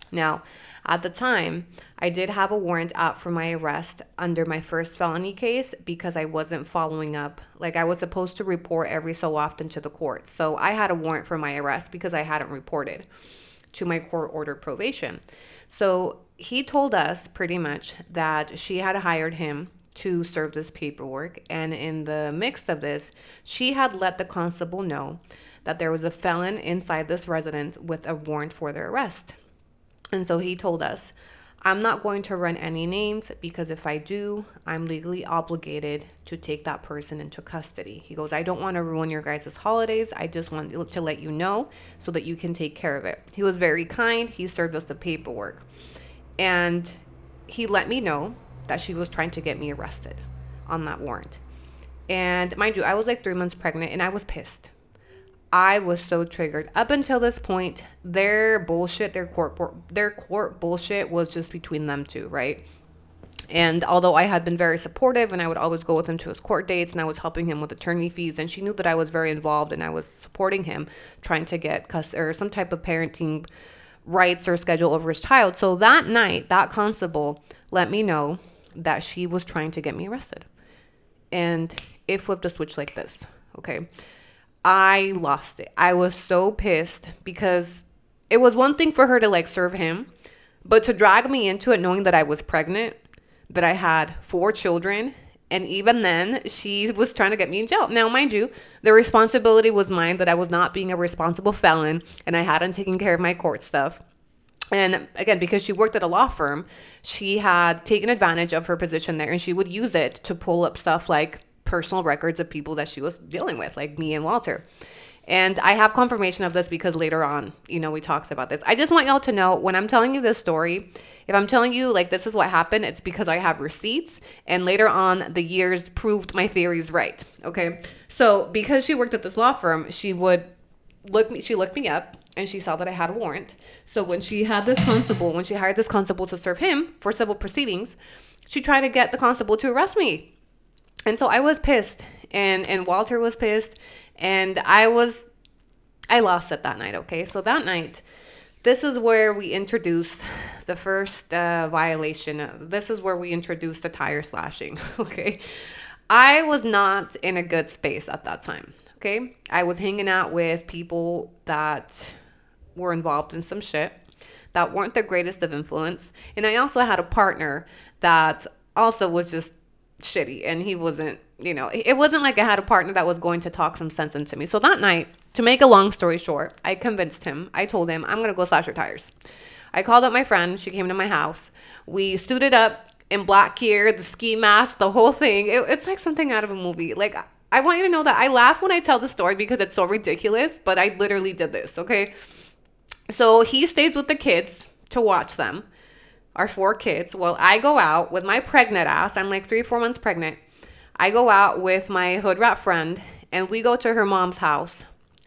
Now, at the time, I did have a warrant out for my arrest under my first felony case because I wasn't following up. Like, I was supposed to report every so often to the court. So I had a warrant for my arrest because I hadn't reported to my court-ordered probation. So he told us pretty much that she had hired him to serve this paperwork. And in the mix of this, she had let the constable know that there was a felon inside this residence with a warrant for their arrest. And so he told us, I'm not going to run any names because if I do, I'm legally obligated to take that person into custody. He goes, I don't want to ruin your guys' holidays. I just want to let you know so that you can take care of it. He was very kind. He served us the paperwork. And he let me know that she was trying to get me arrested on that warrant. And mind you, I was like 3 months pregnant and I was pissed. I was so triggered. Up until this point, their court bullshit was just between them two, right? And although I had been very supportive and I would always go with him to his court dates and I was helping him with attorney fees, and she knew that I was very involved and I was supporting him trying to get or some type of parenting rights or schedule over his child. So that night, that constable let me know that she was trying to get me arrested. And it flipped a switch like this, okay? I lost it. I was so pissed because it was one thing for her to like serve him, but to drag me into it knowing that I was pregnant, that I had 4 children, and even then she was trying to get me in jail. Now, mind you, the responsibility was mine, that I was not being a responsible felon and I hadn't taken care of my court stuff. And again, because she worked at a law firm, she had taken advantage of her position there and she would use it to pull up stuff like personal records of people that she was dealing with, like me and Walter. And I have confirmation of this because later on, we talked about this. I just want y'all to know, when I'm telling you this story, if I'm telling you like this is what happened, it's because I have receipts, and later on the years proved my theories right. Okay. So because she worked at this law firm, she looked me up and she saw that I had a warrant. So when she hired this constable to serve him for civil proceedings, she tried to get the constable to arrest me. And so I was pissed, and Walter was pissed, and I lost it that night, okay? So that night, this is where we introduced the first violation. This is where we introduced the tire slashing, okay? I was not in a good space at that time, okay? I was hanging out with people that were involved in some shit that weren't the greatest of influence. And I also had a partner that also was just shitty, and he wasn't, it wasn't like I had a partner that was going to talk some sense into me. So that night, to make a long story short, I convinced him. I told him, I'm gonna go slash your tires. I called up my friend. She came to my house. We suited up in black gear, the ski mask, the whole thing. It's like something out of a movie. Like, I want you to know that I laugh when I tell the story because it's so ridiculous, but I literally did this, okay? So he stays with the kids to watch them, our 4 kids. Well, I go out with my pregnant ass. I'm like 3 or 4 months pregnant. I go out with my hood rat friend and we go to her mom's house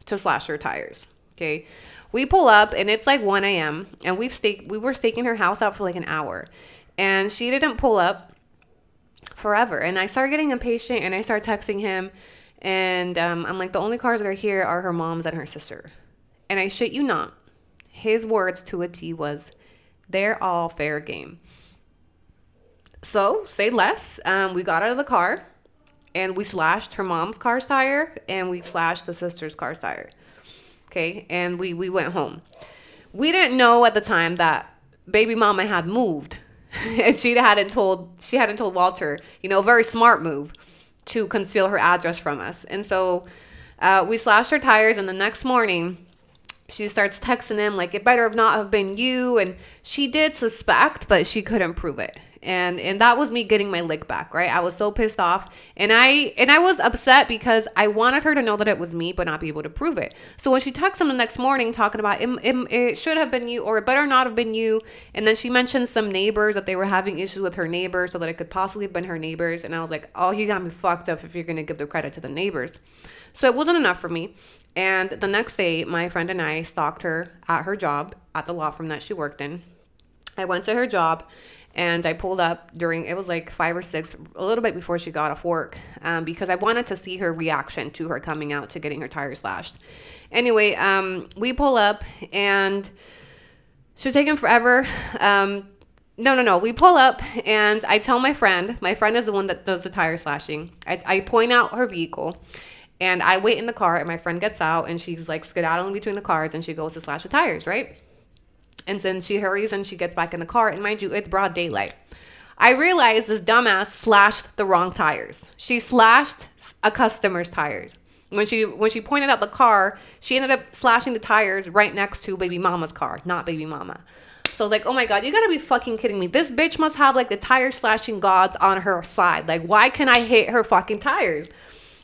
to slash her tires. Okay. We pull up and it's like 1 a.m. and we were staking her house out for like an hour, and she didn't pull up forever. And I started getting impatient and I started texting him, and I'm like, the only cars that are here are her mom's and her sister. And I shit you not, his words to a T was, they're all fair game. So say less. We got out of the car and we slashed her mom's car tire and we slashed the sister's car tire. Okay. And we went home. We didn't know at the time that baby mama had moved and she hadn't told Walter, very smart move to conceal her address from us. And so we slashed her tires, and the next morning she starts texting him like, it better have not have been you. And she did suspect, but she couldn't prove it. And that was me getting my lick back, right? I was so pissed off. And I was upset because I wanted her to know that it was me, but not be able to prove it. So when she texted him the next morning talking about it should have been you, or it better not have been you. And then she mentioned some neighbors, that they were having issues with her neighbors, so that it could possibly have been her neighbors. And I was like, oh, you got me fucked up if you're going to give the credit to the neighbors. So it wasn't enough for me. And the next day, my friend and I stalked her at her job, at the law firm that she worked in. I went to her job, And I pulled up it was like 5 or 6, a little bit before she got off work, because I wanted to see her reaction to her coming out to getting her tires slashed. Anyway, we pull up and she's taking forever. No. We pull up and I tell my friend is the one that does the tire slashing. I point out her vehicle and I wait in the car and my friend gets out and she's like skedaddling between the cars and she goes to slash the tires, right? And then she hurries and she gets back in the car. And mind you, it's broad daylight. I realized this dumbass slashed the wrong tires. She slashed a customer's tires. When she pointed out the car, she ended up slashing the tires right next to baby mama's car, not baby mama. So I was like, oh my God, you gotta be fucking kidding me. This bitch must have like the tire slashing gods on her side. Like, why can I hit her fucking tires?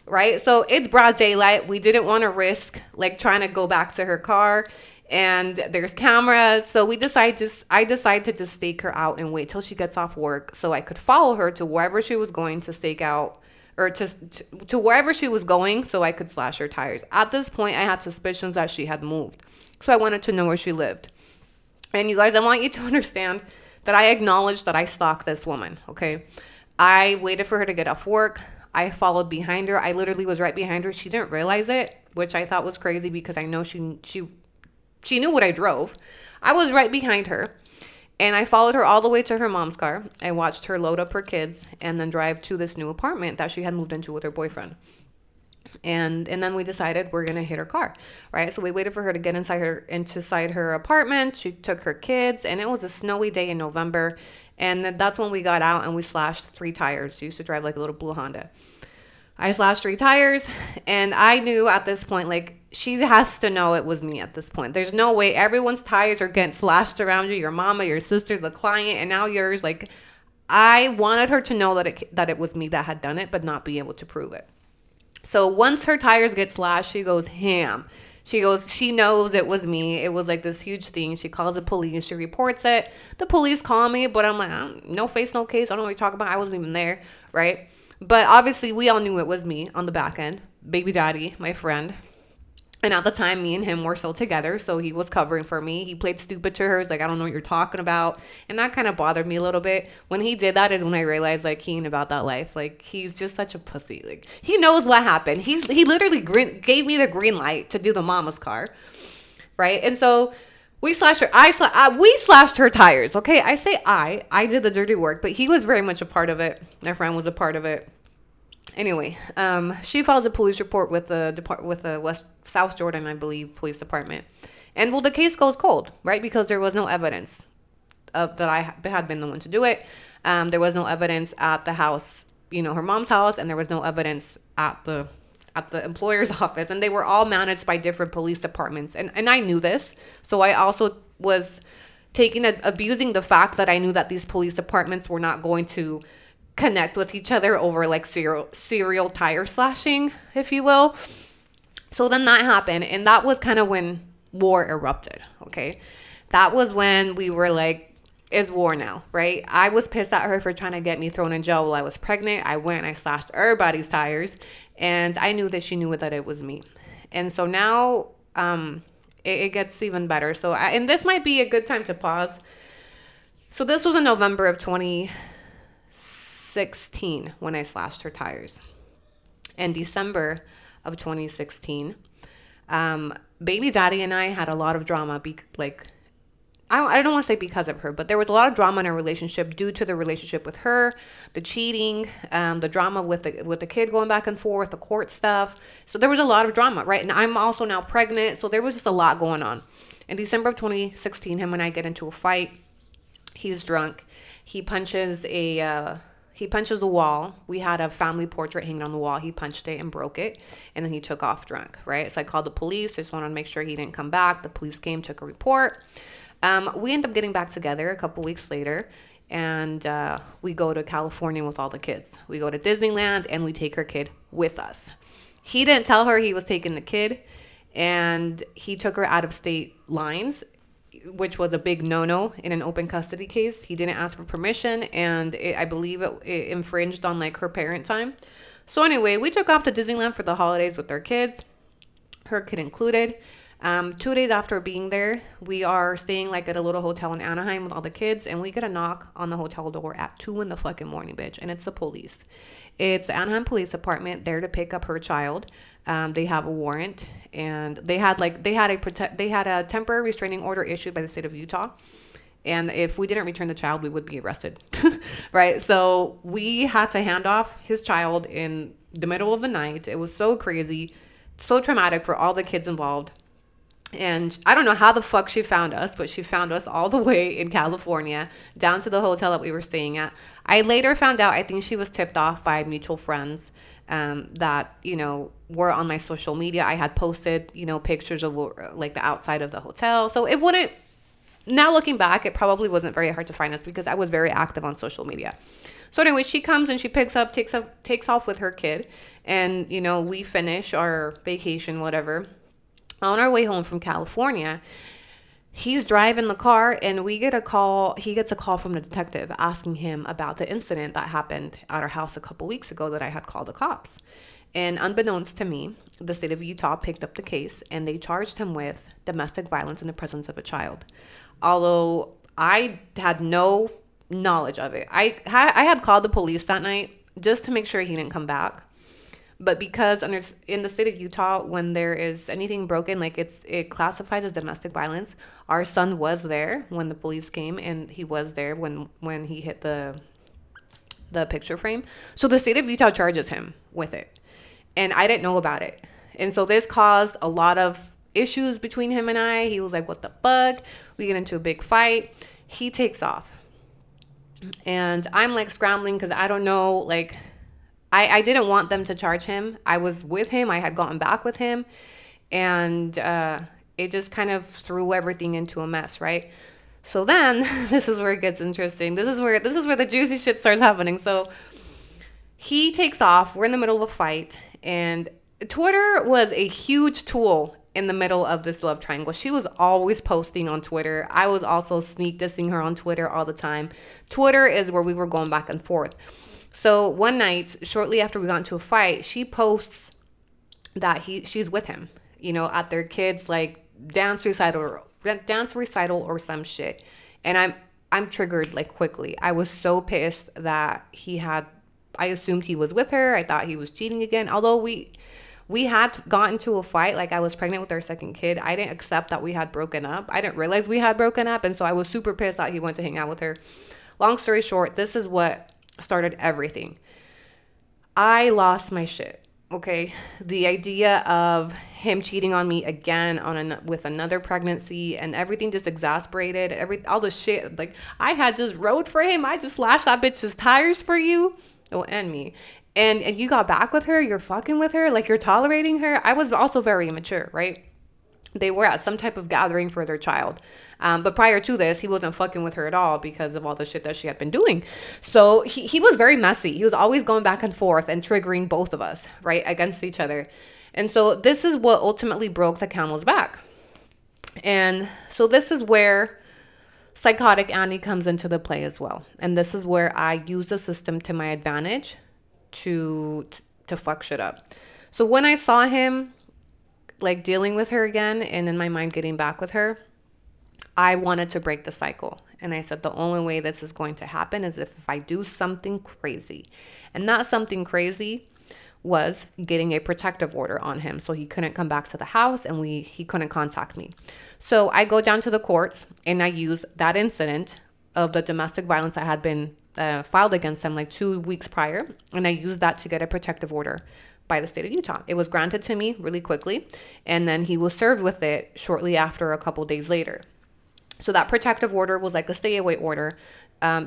Right? So it's broad daylight. We didn't want to risk like trying to go back to her car. And there's cameras. So I decided to just stake her out and wait till she gets off work so I could follow her to wherever she was going to stake out, or to wherever she was going so I could slash her tires. At this point, I had suspicions that she had moved. So I wanted to know where she lived. And you guys, I want you to understand that I acknowledge that I stalked this woman, okay? I waited for her to get off work. I followed behind her. I literally was right behind her. She didn't realize it, which I thought was crazy because I know she knew what I drove. I was right behind her. And I followed her all the way to her mom's car. I watched her load up her kids and then drive to this new apartment that she had moved into with her boyfriend. And then we decided we're going to hit her car, right? So we waited for her to get inside her apartment. She took her kids, and it was a snowy day in November. And that's when we got out and we slashed 3 tires. She used to drive like a little blue Honda. I slashed 3 tires, and I knew at this point, like, she has to know it was me at this point. There's no way everyone's tires are getting slashed around you, your mama, your sister, the client, and now yours. Like, I wanted her to know that it was me that had done it, but not be able to prove it. So once her tires get slashed, she goes ham. She knows it was me. It was like this huge thing. She calls the police. She reports it. The police call me, but I'm like, no face, no case. I don't know what you're talking about. I wasn't even there, right? But obviously, we all knew it was me on the back end. Baby daddy, my friend. And at the time, me and him were still together, so he was covering for me. He played stupid to her. He's like, I don't know what you're talking about. And that kind of bothered me a little bit. When he did that is when I realized, like, he ain't about that life. Like, he's just such a pussy. Like, he knows what happened. He literally gave me the green light to do the mama's car, right? And so we slashed her. We slashed her tires, okay? I say I did the dirty work, but he was very much a part of it. My friend was a part of it. Anyway, she files a police report with the South Jordan, I believe, police department. And well, the case goes cold, right? Because there was no evidence that I had been the one to do it. There was no evidence at the house, her mom's house, and there was no evidence at the employer's office. And they were all managed by different police departments. And I knew this. So I also was abusing the fact that I knew that these police departments were not going to connect with each other over like serial tire slashing, if you will. So then that happened, and that was kind of when war erupted, okay? That was when we were like, it's war now, right? I was pissed at her for trying to get me thrown in jail while I was pregnant. I went and I slashed everybody's tires, and I knew that she knew that it was me. And so now it gets even better. So and this might be a good time to pause. So this was in November of 2016 when I slashed her tires. In December of 2016, baby daddy and I had a lot of drama. I don't want to say because of her, but there was a lot of drama in our relationship due to the relationship with her, the cheating, the drama with the kid going back and forth, the court stuff. So there was a lot of drama, right? And I'm also now pregnant, so there was just a lot going on. In December of 2016, him and I get into a fight. He's drunk. He punches the wall. We had a family portrait hanging on the wall. He punched it and broke it, and then he took off drunk, right? So I called the police. Just wanted to make sure he didn't come back. The police came, took a report. We end up getting back together a couple weeks later, and we go to California with all the kids. We go to Disneyland, and we take her kid with us. He didn't tell her he was taking the kid, and he took her out of state lines, which was a big no-no in an open custody case. He didn't ask for permission, and I believe it infringed on like her parent time. So anyway, we took off to Disneyland for the holidays with our kids, her kid included. 2 days after being there, we are staying like at a little hotel in Anaheim with all the kids, and we get a knock on the hotel door at 2 in the fucking morning, bitch, and it's the police. It's the Anaheim Police Department there to pick up her child. They have a warrant, and they had a temporary restraining order issued by the state of Utah. And if we didn't return the child, we would be arrested, right? So we had to hand off his child in the middle of the night. It was so crazy, so traumatic for all the kids involved. And I don't know how the fuck she found us, but she found us all the way in California, down to the hotel that we were staying at. I later found out, I think she was tipped off by mutual friends that, you know, were on my social media. I had posted, you know, pictures of like the outside of the hotel. So it wouldn't, now looking back, it probably wasn't very hard to find us because I was very active on social media. So anyway, she comes and she takes off with her kid. And, you know, we finish our vacation, whatever. On our way home from California, he's driving the car and we get a call. He gets a call from the detective asking him about the incident that happened at our house a couple weeks ago that I had called the cops. And unbeknownst to me, the state of Utah picked up the case and they charged him with domestic violence in the presence of a child. Although I had no knowledge of it. I had called the police that night just to make sure he didn't come back. But because in the state of Utah, when there is anything broken, like it classifies as domestic violence. Our son was there when the police came, and he was there when he hit the picture frame. So the state of Utah charges him with it, and I didn't know about it. And so this caused a lot of issues between him and I. He was like, "What the fuck?" We get into a big fight. He takes off, and I'm like scrambling because I don't know, like. I didn't want them to charge him. I was with him. I had gotten back with him. And it just kind of threw everything into a mess, right? So then, this is where it gets interesting. This is where the juicy shit starts happening. So he takes off. We're in the middle of a fight. And Twitter was a huge tool in the middle of this love triangle. She was always posting on Twitter. I was also sneak dissing her on Twitter all the time. Twitter is where we were going back and forth. So one night, shortly after we got into a fight, she posts that she's with him, you know, at their kids' like dance recital or some shit. And I'm triggered like quickly. I was so pissed that I assumed he was with her. I thought he was cheating again. Although we had gotten into a fight, like I was pregnant with our second kid. I didn't accept that we had broken up. I didn't realize we had broken up. And so I was super pissed that he went to hang out with her. Long story short, this is what started everything. I lost my shit. Okay, the idea of him cheating on me again with another pregnancy and everything just exasperated. All the shit, like I had just rode for him. I just slashed that bitch's tires for you. Oh, and me. And you got back with her. You're fucking with her. Like you're tolerating her. I was also very immature, right? They were at some type of gathering for their child. But prior to this, he wasn't fucking with her at all because of all the shit that she had been doing. So he was very messy. He was always going back and forth and triggering both of us, right, against each other. And so this is what ultimately broke the camel's back. And so this is where psychotic Annie comes into the play as well. And this is where I use the system to my advantage to fuck shit up. So when I saw him like dealing with her again and in my mind getting back with her, I wanted to break the cycle. And I said, the only way this is going to happen is if I do something crazy. And that something crazy was getting a protective order on him. So he couldn't come back to the house and he couldn't contact me. So I go down to the courts and I use that incident of the domestic violence that had been filed against him like 2 weeks prior. And I used that to get a protective order by the state of Utah. It was granted to me really quickly. And then he was served with it shortly after, a couple days later. So that protective order was like a stay away order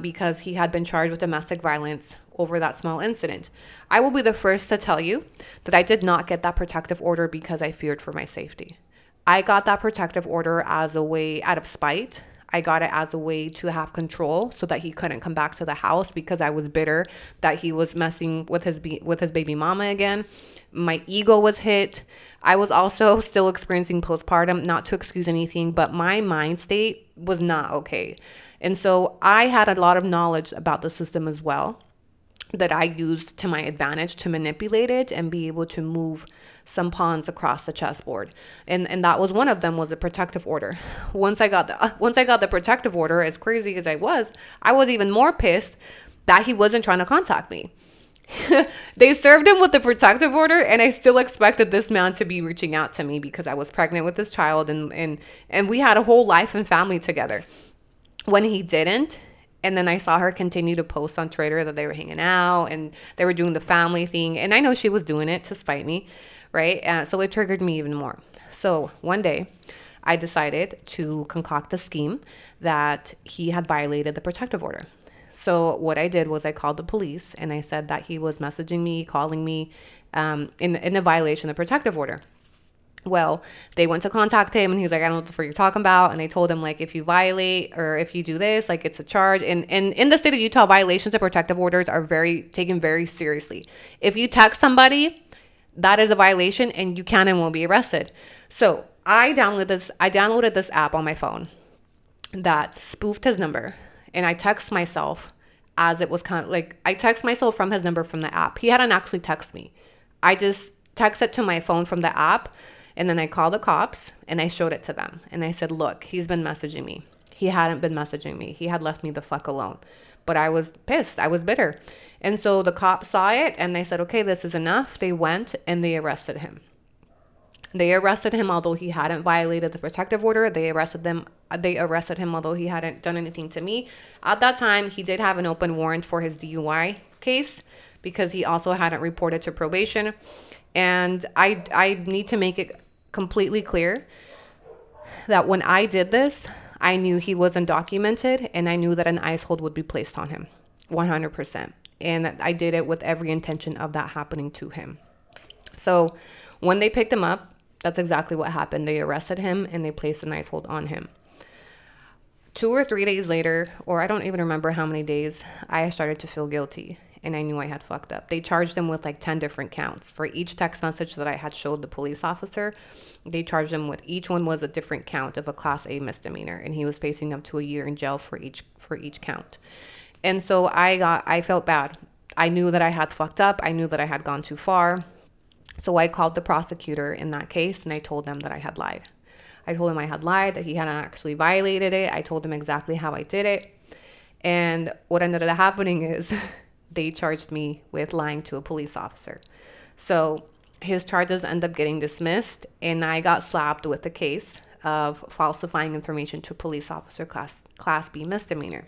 because he had been charged with domestic violence over that small incident. I will be the first to tell you that I did not get that protective order because I feared for my safety. I got that protective order as a way out of spite. I got it as a way to have control so that he couldn't come back to the house because I was bitter that he was messing with his baby mama again. My ego was hit. I was also still experiencing postpartum, not to excuse anything, but my mind state was not okay. And so I had a lot of knowledge about the system as well. that I used to my advantage to manipulate it and be able to move some pawns across the chessboard. And that was one of them, was a protective order. Once I got the protective order, as crazy as I was even more pissed that he wasn't trying to contact me. They served him with the protective order, and I still expected this man to be reaching out to me because I was pregnant with this child, and we had a whole life and family together. When he didn't, and then I saw her continue to post on Twitter that they were hanging out and they were doing the family thing, and I know she was doing it to spite me, right? So it triggered me even more. So one day I decided to concoct a scheme that he had violated the protective order. So what I did was I called the police, and I said that he was messaging me, calling me in a violation of the protective order. Well, they went to contact him, and he's like, I don't know what the fuck you're talking about. And they told him, like, if you violate or if you do this, like, it's a charge. And in the state of Utah, violations of protective orders are taken very seriously. If you text somebody, that is a violation, and you can and will be arrested. So I downloaded this app on my phone that spoofed his number. And I text myself as it was kind of like, I text myself from his number from the app. He hadn't actually texted me. I just texted to my phone from the app, and then I called the cops and I showed it to them. And I said, look, he's been messaging me. He hadn't been messaging me. He had left me the fuck alone. But I was pissed. I was bitter. And so the cops saw it and they said, okay, this is enough. They went and they arrested him. They arrested him although he hadn't violated the protective order. They arrested him although he hadn't done anything to me. At that time, he did have an open warrant for his DUI case because he also hadn't reported to probation. And I need to make it completely clear that when I did this, I knew he wasn't documented, and I knew that an ICE hold would be placed on him 100%. And I did it with every intention of that happening to him. So when they picked him up, that's exactly what happened. They arrested him and they placed an ICE hold on him. 2 or 3 days later, or I don't even remember how many days, I started to feel guilty, and I knew I had fucked up. They charged him with like 10 different counts. For each text message that I had showed the police officer, they charged him with, each one was a different count of a Class A misdemeanor, and he was facing up to a year in jail for each count. And so I felt bad. I knew that I had fucked up. I knew that I had gone too far. So I called the prosecutor in that case, and I told them that I had lied. I told him I had lied, that he hadn't actually violated it. I told him exactly how I did it. And what ended up happening is they charged me with lying to a police officer. So his charges end up getting dismissed, and I got slapped with the case of falsifying information to a police officer, class B misdemeanor.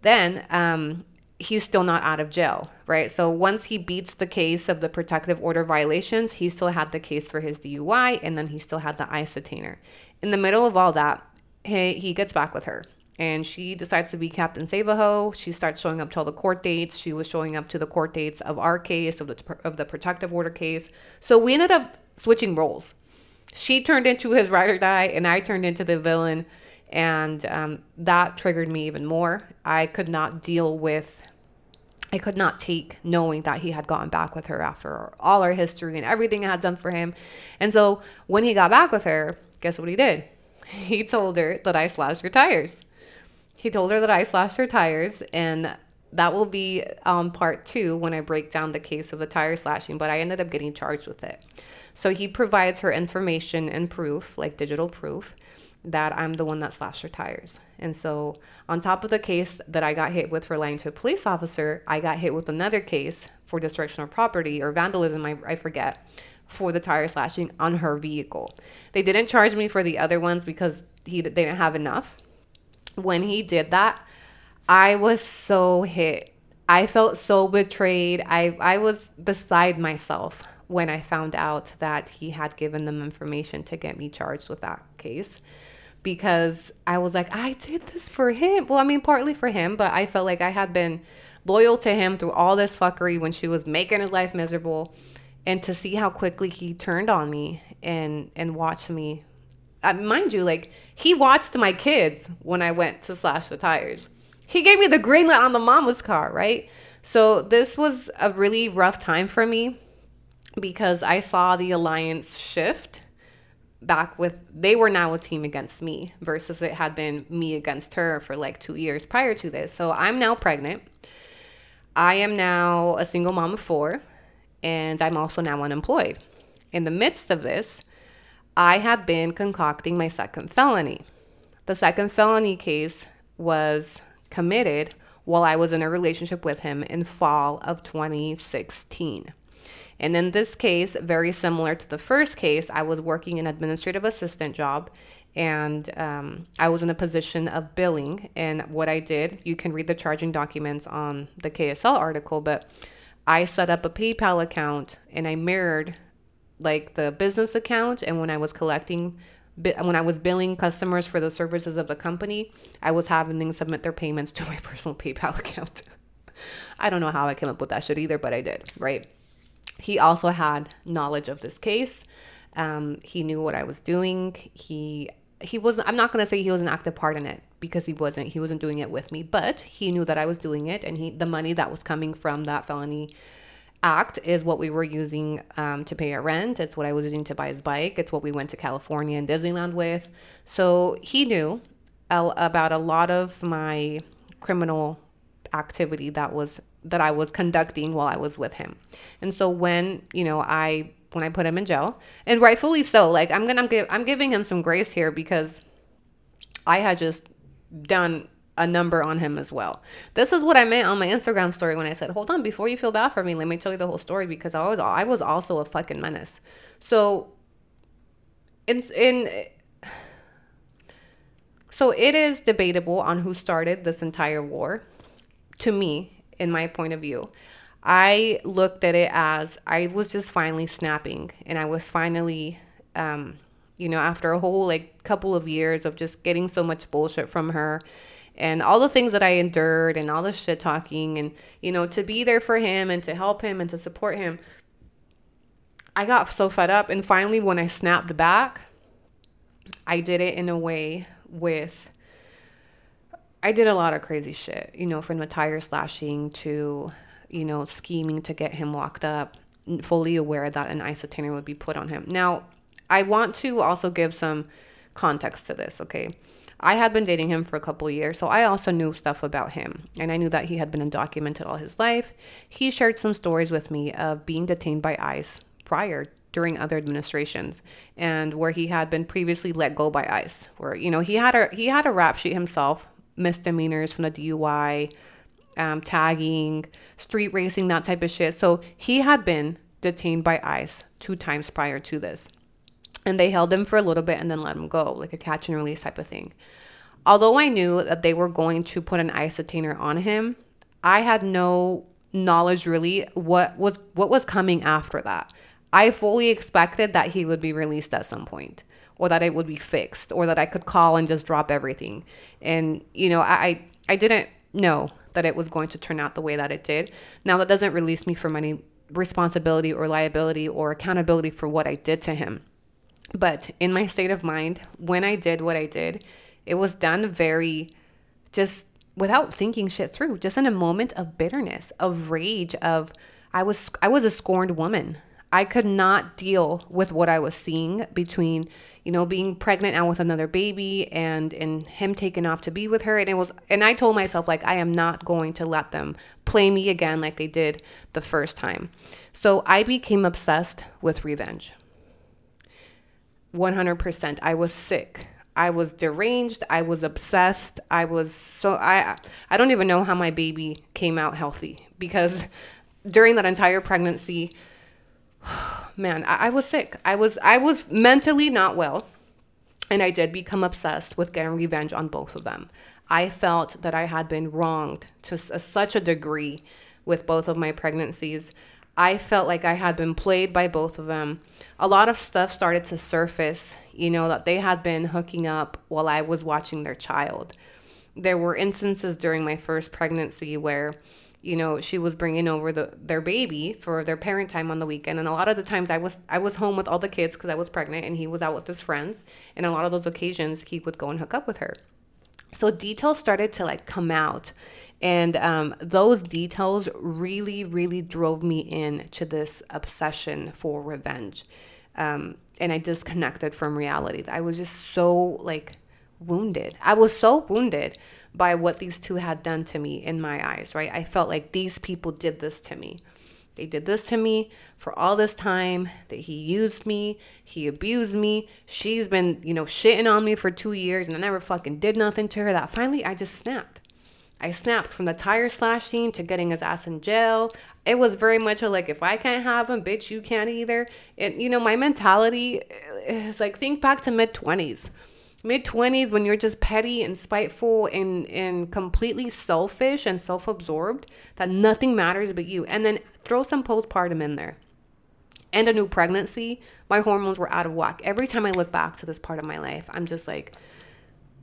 Then he's still not out of jail, right? So once he beats the case of the protective order violations, he still had the case for his DUI, and then he still had the ICE detainer. In the middle of all that, he gets back with her, and she decides to be Captain Save-A-Ho. She starts showing up to all the court dates. She was showing up to the court dates of our case, of the protective order case. So we ended up switching roles. She turned into his ride or die, and I turned into the villain, and that triggered me even more. I could not take knowing that he had gotten back with her after all our history and everything I had done for him. And so when he got back with her, guess what he did? He told her that I slashed her tires. He told her that I slashed her tires, and that will be part 2 when I break down the case of the tire slashing, but I ended up getting charged with it. So he provides her information and proof, like digital proof, that I'm the one that slashed her tires. And so on top of the case that I got hit with for lying to a police officer, I got hit with another case for destruction of property or vandalism, I forget, for the tire slashing on her vehicle. They didn't charge me for the other ones because they didn't have enough. When he did that, I was so hit. I felt so betrayed. I was beside myself when I found out that he had given them information to get me charged with that case. Because I was like, I did this for him. Well, I mean, partly for him, but I felt like I had been loyal to him through all this fuckery when she was making his life miserable. And to see how quickly he turned on me and watched me. Mind you, like, he watched my kids when I went to slash the tires. He gave me the green light on the mama's car, right? So this was a really rough time for me because I saw the alliance shift. They were now a team against me versus it had been me against her for like 2 years prior to this. So I'm now pregnant. I am now a single mom of 4, and I'm also now unemployed. In the midst of this, I had been concocting my second felony. The second felony case was committed while I was in a relationship with him in fall of 2016. And in this case, very similar to the first case, I was working an administrative assistant job, and I was in a position of billing. And what I did, you can read the charging documents on the KSL article, but I set up a PayPal account and I mirrored like the business account. And when I was billing customers for the services of the company, I was having them submit their payments to my personal PayPal account. I don't know how I came up with that shit either, but I did, right? He also had knowledge of this case. He knew what I was doing. He was, I'm not going to say he was an active part in it, because he wasn't doing it with me, but he knew that I was doing it. And the money that was coming from that felony act is what we were using to pay our rent. It's what I was using to buy his bike. It's what we went to California and Disneyland with. So he knew about a lot of my criminal activity that I was conducting while I was with him. And so when I put him in jail, and rightfully so, like I'm giving him some grace here, because I had just done a number on him as well. This is what I meant on my Instagram story when I said, hold on, before you feel bad for me, let me tell you the whole story, because I was also a fucking menace. So so it is debatable on who started this entire war. To me, in my point of view, I looked at it as I was just finally snapping, and I was finally, after a whole like couple of years of just getting so much bullshit from her, and all the things that I endured, and all the shit talking, and to be there for him and to help him and to support him, I got so fed up. And finally, when I snapped back, I did it in a way I did a lot of crazy shit, from the tire slashing to, scheming to get him locked up, fully aware that an ICE detainer would be put on him. Now, I want to also give some context to this, okay? I had been dating him for a couple of years, so I also knew stuff about him. And I knew that he had been undocumented all his life. He shared some stories with me of being detained by ICE during other administrations, and where he had been previously let go by ICE, where, he had a rap sheet himself, misdemeanors from the DUI, tagging, street racing, that type of shit. So he had been detained by ICE 2 times prior to this. And they held him for a little bit and then let him go, like a catch and release type of thing. Although I knew that they were going to put an ICE detainer on him, I had no knowledge really what was coming after that. I fully expected that he would be released at some point, or that it would be fixed, or that I could call and just drop everything. And, I didn't know that it was going to turn out the way that it did. Now, that doesn't release me from any responsibility or liability or accountability for what I did to him. But in my state of mind, when I did what I did, it was done very just without thinking shit through, just in a moment of bitterness, of rage, of I was a scorned woman. I could not deal with what I was seeing between, being pregnant now with another baby and him taking off to be with her. And I told myself, like, I am not going to let them play me again like they did the first time. So I became obsessed with revenge. 100%. I was sick. I was deranged. I was obsessed. I don't even know how my baby came out healthy, because during that entire pregnancy, man, I was sick. I was mentally not well, and I did become obsessed with getting revenge on both of them. I felt that I had been wronged to such a degree with both of my pregnancies. I felt like I had been played by both of them. A lot of stuff started to surface, that they had been hooking up while I was watching their child. There were instances during my first pregnancy where, she was bringing over their baby for their parent time on the weekend. And a lot of the times I was home with all the kids because I was pregnant, and he was out with his friends. And a lot of those occasions he would go and hook up with her. So details started to come out. And those details really, really drove me into this obsession for revenge. And I disconnected from reality. I was just so wounded. I was so wounded by what these two had done to me in my eyes, right? I felt like these people did this to me. They did this to me for all this time, that he used me, he abused me. She's been, you know, shitting on me for 2 years and I never fucking did nothing to her, that finally I just snapped. I snapped from the tire slashing to getting his ass in jail. It was very much like, if I can't have him, bitch, you can't either. And, you know, my mentality is like, think back to mid-20s. Mid-20s, when you're just petty and spiteful and completely selfish and self-absorbed, that nothing matters but you. And then throw some postpartum in there and a new pregnancy. My hormones were out of whack. Every time I look back to this part of my life, I'm just like,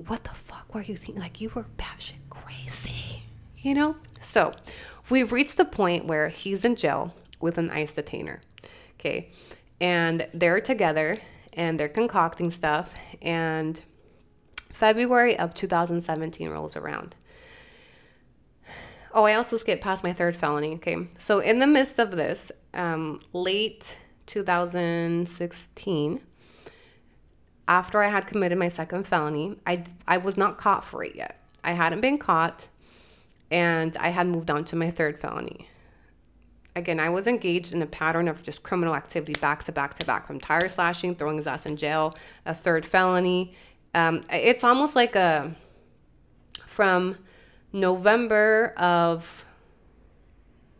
what the fuck were you thinking? Like, you were batshit crazy, you know? So we've reached the point where he's in jail with an ICE detainer, okay? And they're together and they're concocting stuff, and February of 2017 rolls around. Oh, I also skipped past my third felony, okay? So in the midst of this, late 2016, after I had committed my second felony, I was not caught for it yet. I hadn't been caught, and I had moved on to my third felony. Again, I was engaged in a pattern of just criminal activity back to back to back, from tire slashing, throwing his ass in jail, a third felony. It's almost like from November of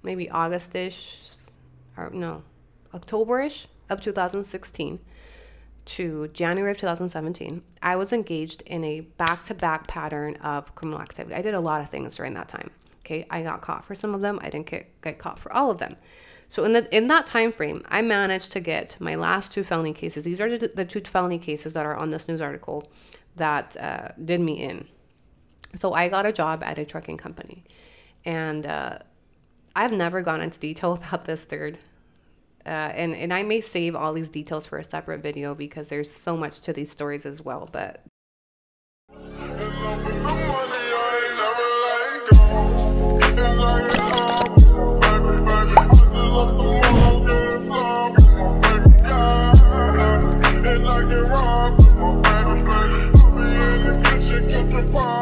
maybe August-ish, or no, October-ish of 2016 to January of 2017, I was engaged in a back-to-back pattern of criminal activity. I did a lot of things during that time. Okay, I got caught for some of them. I didn't get caught for all of them. So in that time frame, I managed to get my last two felony cases. These are the two felony cases that are on this news article that did me in. So I got a job at a trucking company, and I've never gone into detail about this third. And I may save all these details for a separate video because there's so much to these stories as well. But Like